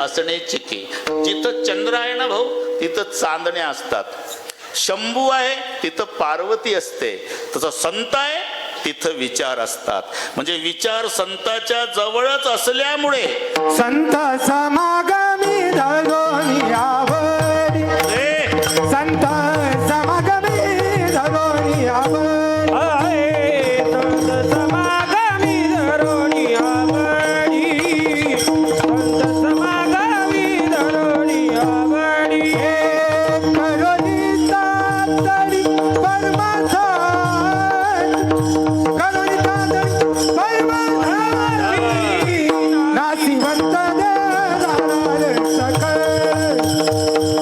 असणे चिकी. जिथं चंद्र आहे ना भाऊ तिथं चांदण्या असतात. शंभू आहे तिथं पार्वती असते. तसं संत आहे तिथं विचार असतात. म्हणजे विचार संताच्या जवळच असल्यामुळे संत समागमी धरोनी आवडी. संत समागमी धरोनी आवडी. संत समागमी धरोणी आवडी. संत समागमी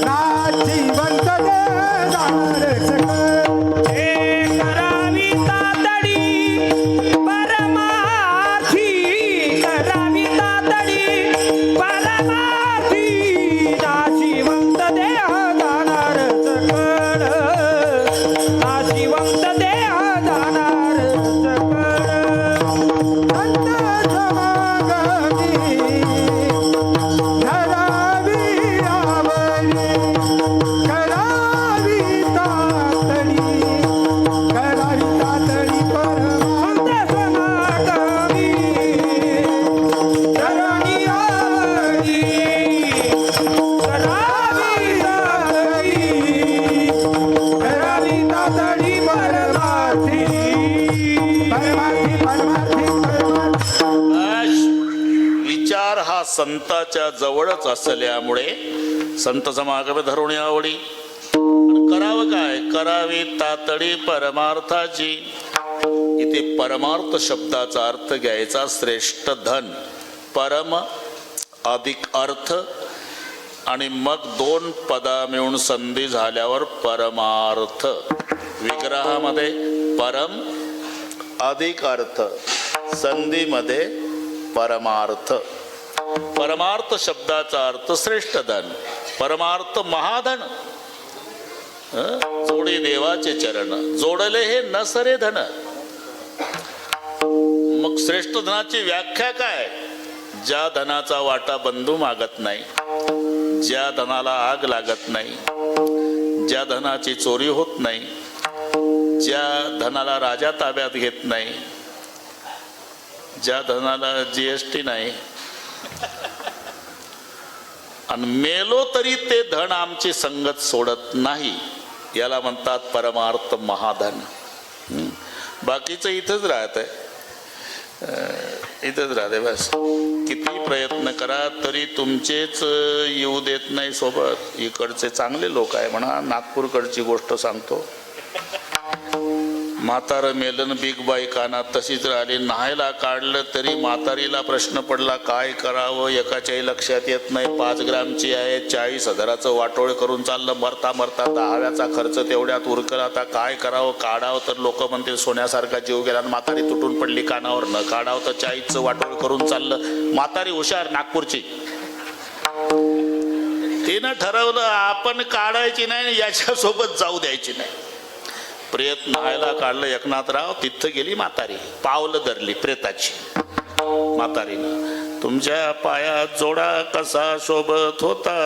नाशिवंत देणार सकळ हे करावी तातडी परमार्थी, करावी तातडी परमार्थी, नाशिवंत देह जाणार सकळ, नाशिवंत देह जाणार सकळ. संत समागमी धरावी आवडी करावी तातडी परमार्थ संत समागमी धरणी आवडी, करावी तातडी परमार्थी. विचार हा संताच्या जवळच असल्यामुळे संत समागम धरून आवडी. आणि करावं काय? करावी तातडी परमार्थाची. इथे परमार्थ शब्दाचा अर्थ घ्यायचा श्रेष्ठ धन. परम अधिक अर्थ आणि मग दोन पदा मिळून संधी झाल्यावर परमार्थ. विग्रहामध्ये परम अधिक अर्थ, संधीमध्ये परमार्थ. परमार्थ शब्दाचा अर्थ श्रेष्ठ धन, परमार्थ महाधन. जोडी देवाचे चरण, जोडले हे नसरे धन. मग श्रेष्ठ धनाची व्याख्या काय? ज्या धनाचा वाटा बंधू मागत नाही, ज्या धनाला आग लागत नाही, ज्या धनाची चोरी होत नाही, ज्या धनाला राजा ताब्यात घेत नाही, ज्या धनाला GST नाही, आणि मेलो तरी ते धन आमची संगत सोडत नाही, याला म्हणतात परमार्थ महाधन. बाकीचं इथंच राहत आहे, इथंच राहते बस. किती प्रयत्न करा तरी तुमचेच येऊ देत नाही सोबत. इकडचे चांगले लोक आहे म्हणा. नागपूरकडची गोष्ट सांगतो. म्हातारं मेलन बिग बाई कानात तशीच राहिली. न्हायला काढलं तरी म्हातारीला प्रश्न पडला काय करावं, एकाच्याही लक्षात येत नाही. 5 ग्रामची आहे, 40,000चं वाटोळ करून चाललं. मरता मरता 10व्याचा खर्च तेवढ्यात उरकला. आता काय करावं? काढावं तर लोक म्हणतील सोन्यासारखा जीव गेला. म्हातारी तुटून पडली कानावर. न काढावं तर 40चं वाटोळ करून चाललं. म्हातारी हुशार नागपूरची, तिनं ठरवलं आपण काढायची नाही, याच्यासोबत जाऊ द्यायची नाही. प्रयत्न व्हायला काढलं एकनाथराव. तिथं गेली म्हातारी, पावलं धरली प्रेताची. म्हातारीनं तुमच्या पायात जोडा कसा शोभत होता.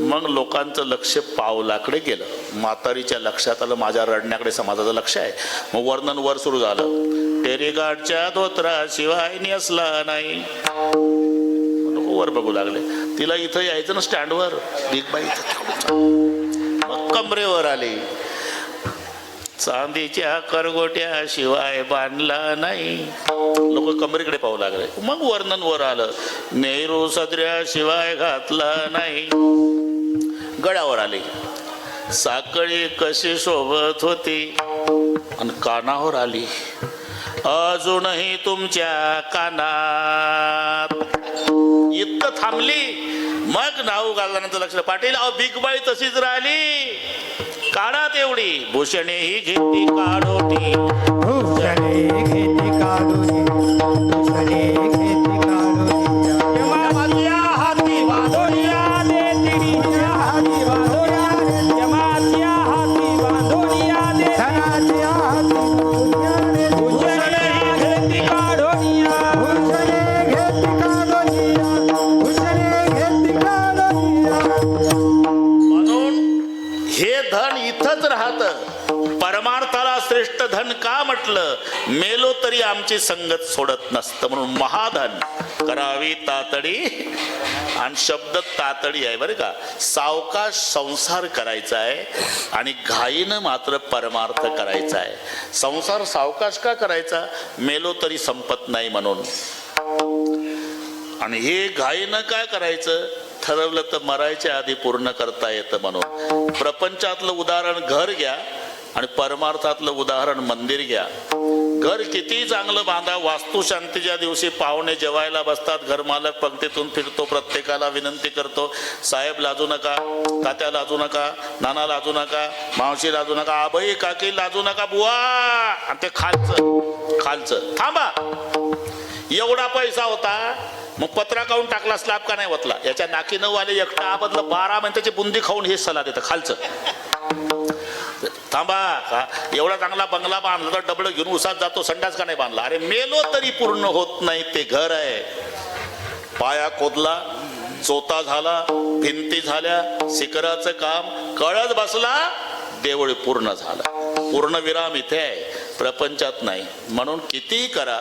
मग लोकांचं लक्ष पावलाकडे गेलं. म्हातारीच्या लक्षात आलं माझ्या रडण्याकडे समाजाचं लक्ष आहे. मग वर्णन वर सुरू झालं. टेरीगाडच्या धोत्राशिवाय नेसला नाही. वर बघू लागले. तिला इथं यायचं ना स्टँडवर. बिग बाई मग कमरेवर आली. चांदीच्या करगोट्याशिवाय बांधला नाही. लोक कमरेकडे पाहू लागले. मग वर्णन वर आलं. नेहरू सदऱ्याशिवाय घातला नाही. गळ्यावर आली. साखळी कशी शोभत होती. आणि कानावर आली. अजूनही तुमच्या कानात. इतकं थांबली. मग नाव घालल्यानंतर लक्ष. पाटील अहो बिग बाई तशीच राहिली. काढा तेवढी. भूषणे ही घेती काढोटी. भूषणे घेती काढोटी. भूषणे घेती काढोटी. यमाच्या हाती बांधोनिया दे तिरीच्या हाती बांधोनिया दे. यमाच्या हाती बांधोनिया दे. धनाच्या हाती दुनिया रे. भूषणे ही घेती काढोनिया. भूषणे घेती काढोनिया. भूषणे घेती काढोनिया. म्हणून हे धन इथंच राहतं. परमार्थाला श्रेष्ठ धन का म्हटलं? मेलो तरी आमची संगत सोडत नसतं म्हणून महाधन. करावी तातडी. आणि शब्द तातडी आहे बरं का. सावकाश संसार करायचा आहे आणि घाईनं मात्र परमार्थ करायचा आहे. संसार सावकाश का करायचा? मेलो तरी संपत नाही म्हणून. आणि हे घाईनं काय करायचं? ठरवलं तर मरायच्या आधी पूर्ण करता येतं म्हणून. प्रपंचातलं उदाहरण घर घ्या आणि परमार्थातलं उदाहरण मंदिर घ्या. घर किती चांगलं बांधा, वास्तुशांतीच्या दिवशी पाहुणे जेवायला बसतात, घरमालक पंक्तीतून फिरतो, प्रत्येकाला विनंती करतो, साहेब लाजू नका, तात्या लाजू नका, नाना लाजू नका, मावशी लाजू नका, आबाई काकी लाजू नका, बुवा. आणि ते खालचं थांबा. एवढा पैसा होता, मग पत्रा काढून टाकला, स्लॅब का नाही वतला? याच्या नाकी नऊ आले, एकटा आबदलं 12 मिनिटाची बुंदी खाऊन हे सल्ला देतं. खालचं थांबा. का एवढा चांगला बंगला बांधला तर डबल घेऊन उसात जातो, संडास का नाही बांधला? अरे मेलो तरी पूर्ण होत नाही, ते घर आहे. पाया खोदला, चोता झाला, भिंती झाल्या, शिखराचं काम कळत बसला, देवळ पूर्ण झाला. पूर्ण विराम इथे आहे, प्रपंचात नाही. म्हणून कितीही करा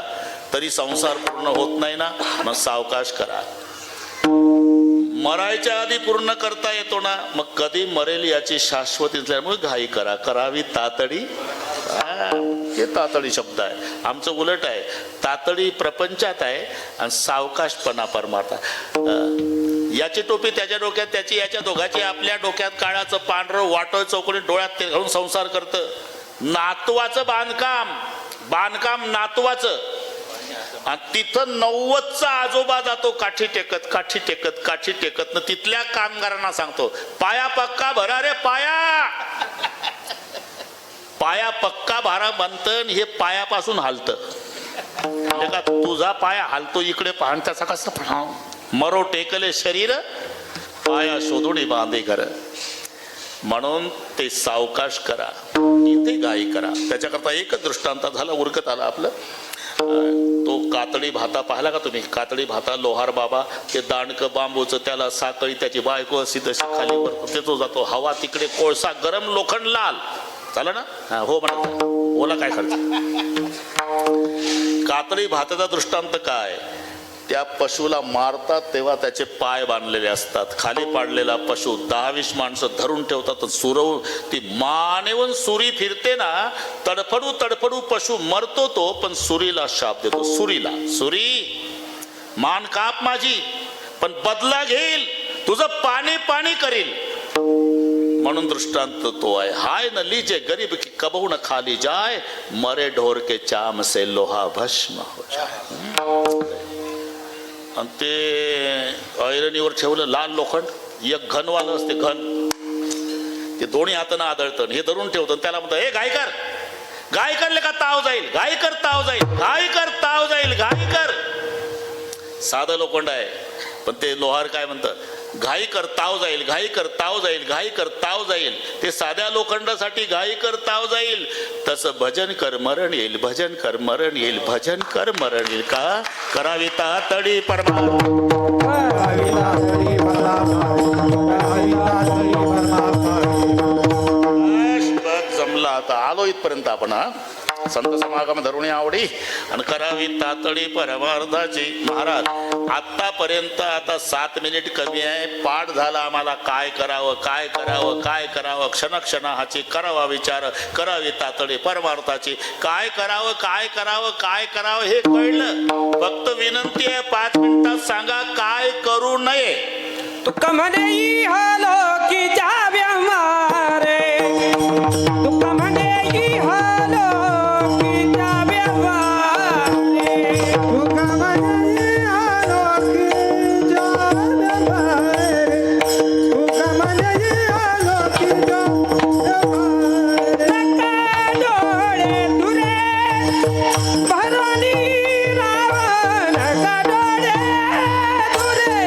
तरी संसार पूर्ण होत नाही ना, मग सावकाश करा. मरायच्या आधी पूर्ण करता येतो ना, मग कधी मरेल याची शाश्वती असल्यामुळे घाई करा, करावी तातडी. हे तातडी शब्द आहे. आमचं उलट आहे, तातडी प्रपंचात आहे आणि सावकाशपणा परमार्थ. याची टोपी त्याच्या डोक्यात, त्याची याच्या, दोघाची आपल्या डोक्यात काळाचं पांढरं वाटोळ चौकोनी डोळ्यात ते घालून संसार करतं. नातवाचं बांधकाम नातवाचं, आणि तिथं 90चा आजोबा जातो काठी टेकत न तिथल्या कामगारांना सांगतो, पाया पक्का भरा रे, पाया पक्का भरा म्हणतं. हे पायापासून हालतं. म्हणजे का तुझा पाया हालतो इकडे पाहण, त्याचा कसं मरो टेकले शरीर, पाया शोधून बांधे घर. म्हणून ते सावकाश करा, इथे घाई करा. त्याच्याकरता एकच दृष्टांत झाला, उरकत आला आपलं. तो कातडी भाता पाहिला का तुम्ही? कातडी भाता, लोहार बाबा, ते दांडकं बांबूचं, त्याला साखळी, त्याची बायको अशी तशी खाली वर तेतो जातो. हवा तिकडे, कोळसा गरम, लोखंड लाल. चालं ना? हो म्हणा, ओला काय खर्च. कातडी भाताचा दृष्टांत काय? त्या पशुला मारतात तेव्हा त्याचे पाय बांधलेले असतात. खाली पाडलेला पशु 10-20 माणसं धरून ठेवतात, सुरवून ती मानेवून सुरी फिरते ना, तडफडू पशु मरतो तो, पण सुरीला शाप देतो. सुरी मान काप माझी, पण बदला घेईल, तुझं पाणी करील. म्हणून दृष्टांत तो आहे. हाय न लीजे गरीब की कबहू न खाली जाय, मरे ढोर के चाम से लोहा भस्म हो जाए. आणि ते ऐरणीवर ठेवलं लाल लोखंड, एक घनवालं असते, घन, ते दोन्ही हातानं आदळतं, हे धरून ठेवतं. त्याला म्हणतं, हे घाई कर का ताव जाईल, घाई कर. साधं लोखंड आहे, पण ते लोहार काय म्हणतं, घाई कर ताव जाईल. ते साध्या लोखंडासाठी घाई कर ताव जाईल. तसं भजन कर मरण येईल, का करावी तातडी जमला. आता आलो इथपर्यंत आपण. संत समागम धरुणी आवडी आणि करावी तातडी परमार्थाची. महाराज आतापर्यंत आता 7 मिनिट कमी आहे, पाठ झाला आम्हाला. काय करावं क्षणक्षणाची करावा विचार, करावी तातडी परमार्थाची. काय करावं हे कळलं. फक्त विनंती आहे, 5 मिनिटात सांगा काय करू नये. तुका म्हणे इहलो की जाव्या मारे, तुका म्हणे इहलो की जाव्या मारे, तुका म्हणे आलो की जाव्या मारे, तुका म्हणे आलो की जाव्या मारे. नका डोळे दुरे भरोनी रावण, नका डोळे दुरे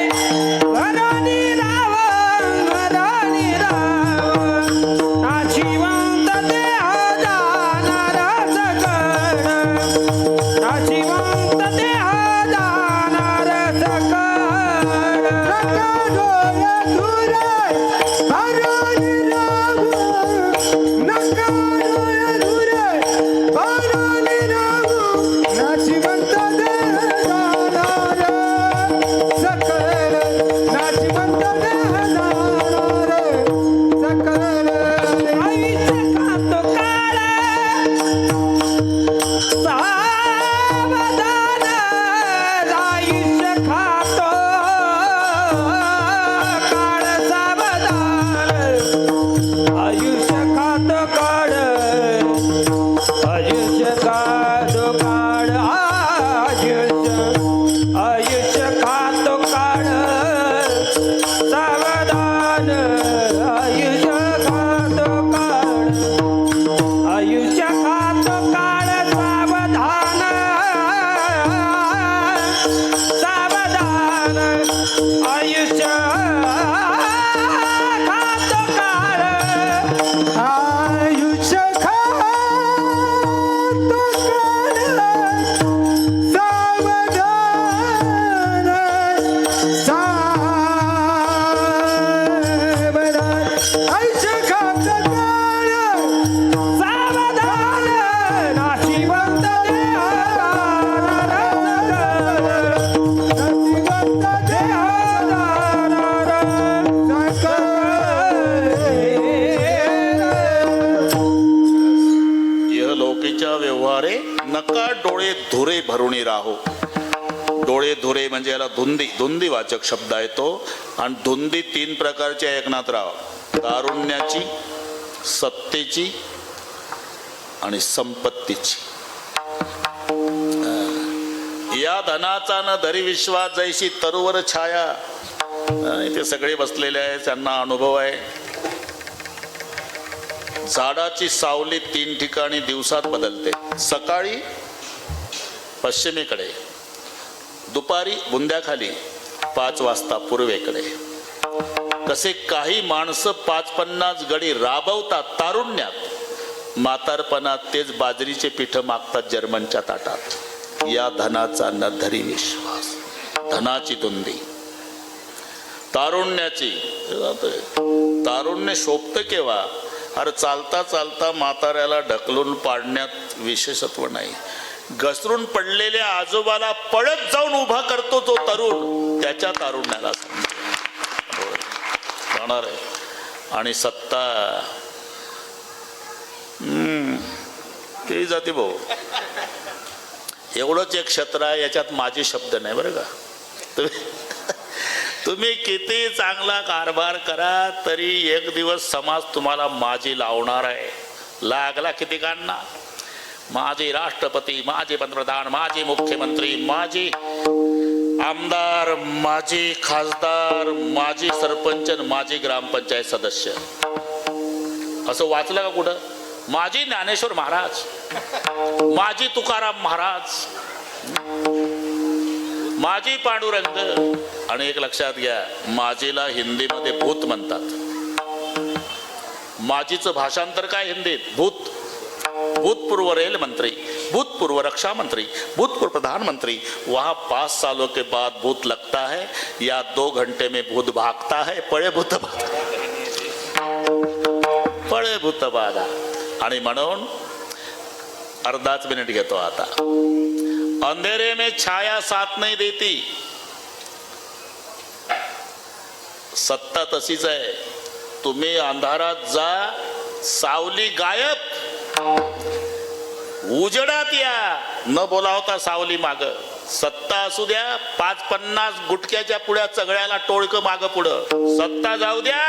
भरोनी रावण, भरोनी रावण. नाशिवंत देह जाणार सकळ, नाशिवंत देह जाणार सकळ. नका डोळे दुरे भरून राहू, नका डोळे दुरे भरून राहू. नाशिवंत देह जाणार सकळ, नाशिवंत देह जाणार सकळ. आईचं खातो काळ सावधान, आईचं खातो काळ सावधान. सावधान आयुष्य खातो काळ आयुष्य खातो काळ सावधान सावधान आयुष्य खातो काळ आयुष्य खातो काळ सावधान सावधान आयुष्य खातो काळ सावधान नाशिवंत इहलोकीच्या व्यवहारे नका डोळे धुरे भरुणी राहो. डोळे धुरे म्हणजे याला धुंदी वाचक शब्द आहे तो. आणि धुंदी 3 प्रकारच्या एकनाथ राव: तारुण्याची, सत्तेची आणि संपत्तीची. या धनाचा न धरी विश्वास जैसी तरुवर छाया. इथे सगळे बसलेले आहेत, त्यांना अनुभव आहे. झाडाची सावली 3 ठिकाणी दिवसात बदलते. सकाळी पश्चिमेकडे, दुपारी बुंद्याखाली, 5 वाजता पूर्वेकडे. तसे काही माणसं 5-50 गडी राबवतात तारुण्यात, म्हातारपणात तेच बाजरीचे पीठ मागतात जर्मनच्या ताटात. या धनाचा न धरी विश्वास. धनाची धुंदी, तारुण्याची. तारुण्य शोभतं केव्हा? अरे चालता चालता म्हाताऱ्याला ढकलून पाडण्यात विशेषत्व नाही. घसरून पडलेल्या आजोबाला पळत जाऊन उभा करतो जो तरुण, त्याच्या तारुण्याला जाणार आहे. आणि सत्ता ते जाते भाऊ. एवढंच एक क्षेत्र आहे, याच्यात माझे शब्द नाही बरं का. तुम्ही किती चांगला कारभार करा तरी एक दिवस समाज तुम्हाला माझी लावणार आहे. लागला किती काढणार. माजी राष्ट्रपती, माजी पंतप्रधान, माजी मुख्यमंत्री, माजी आमदार, माजी खासदार, माजी सरपंच, माजी ग्रामपंचायत सदस्य. असं वाचलं का कुठं? माजी ज्ञानेश्वर महाराज, माजी तुकाराम महाराज, माजी पांडुरंग. आणि एक लक्षात घ्या, माजीला हिंदीमध्ये भूत म्हणतात. माजीचं भाषांतर काय हिंदीत? भूत. भूतपूर्व रेल मंत्री, भूतपूर्व रक्षा मंत्री, भूतपूर्व प्रधानमंत्री. वहां 5 सालों के बाद भूत लगता है या 2 घंटे में भूत भागता है. पळे भूत पळे भूत बाधा. आणि म्हणून अर्धाच मिनिट घेतो आता. अंधेरे में छाया साथ नहीं देती. सत्ता तशीच आहे. तुम्ही अंधारात जा, सावली गायब. उजडात या, न बोलावता सावली माग. सत्ता असू द्या, 5-50 गुटक्याच्या पुढ्या सगळ्याला टोळकं माग पुढं. सत्ता जाऊ द्या,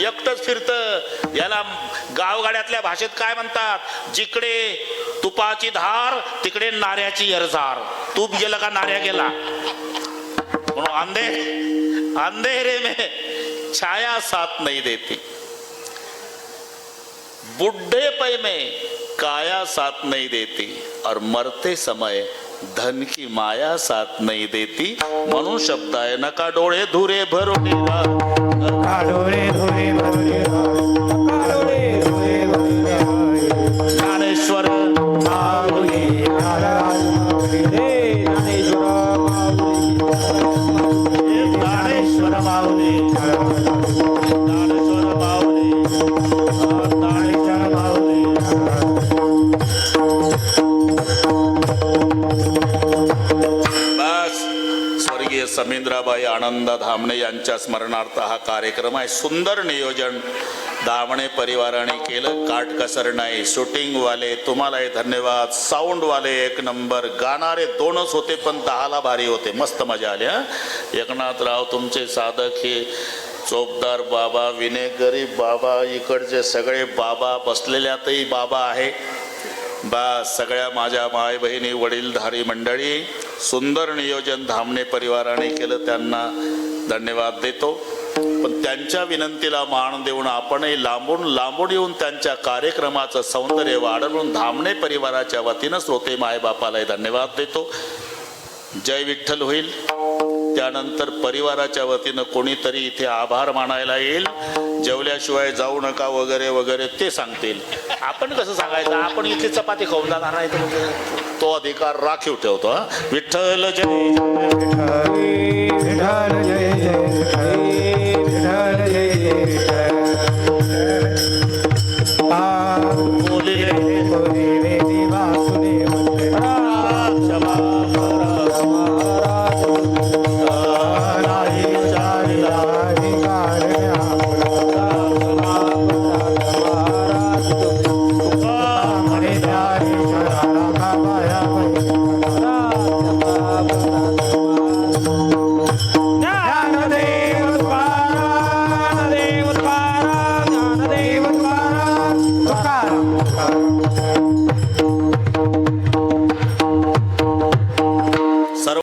एकटच फिरत. याला गावगाड्यातल्या भाषेत काय म्हणतात? जिकडे तुपाची धार तिकडे नाऱ्याची एरझार. तूप गेलं का नाऱ्या गेला. म्हणून अंधेरे में छाया साथ नहीं देती. बुढ़ेपे में काया साथ नहीं देती. और मरते समय धन की माया साथ नहीं देती. म्हणून शब्द आहे, नका डोळे धुरे भरून डोळे धुरे भरुणी डोळे धुरे भरुणी ज्ञानेश्वर माऊली नारायण माऊली रे ज्ञानेश्वर माऊली ज्ञानेश्वर माऊली ज्ञानेश्वर माऊली ज्ञानेश्वर माऊली. बस स्वर्गीय समींद्राबाई आनंद धामणे यांच्या स्मरणार्थ हा कार्यक्रम आहे. सुंदर नियोजन धामणे परिवाराने केलं. काटकसर नाही. शूटिंग वाले तुम्हालाही धन्यवाद. साऊंड वाले 1 नंबर. गाणारे 2च होते पण 10ला भारी होते. मस्त मजा आली. एकनाथराव तुमचे साधक हे चोपदार बाबा, विनेगरी बाबा, इकडचे सगळे बाबा, बसलेल्यातही बाबा आहे. बस सगळ्या माझ्या माय बहिणी, वडीलधारी मंडळी, सुंदर नियोजन धामणे परिवाराने केलं, त्यांना धन्यवाद देतो. पण त्यांच्या विनंतीला मान देऊन आपणही लांबून लांबून येऊन त्यांच्या कार्यक्रमाचं सौंदर्य वाढवून धामणे परिवाराच्या वतीनं श्रोते मायबापालाही धन्यवाद देतो. जय विठ्ठल होईल. त्यानंतर परिवाराच्या वतीनं कोणीतरी इथे आभार मानायला येईल. जेवल्याशिवाय जाऊ नका वगैरे वगैरे ते सांगतील. आपण कसं सांगायचं, आपण इथे चपाती खाऊन जाणार नाही तर मग तो अधिकार राखीव ठेवतो. हा, विठ्ठल जय विठ्ठल जय जय विठ्ठल जय जय विठ्ठल.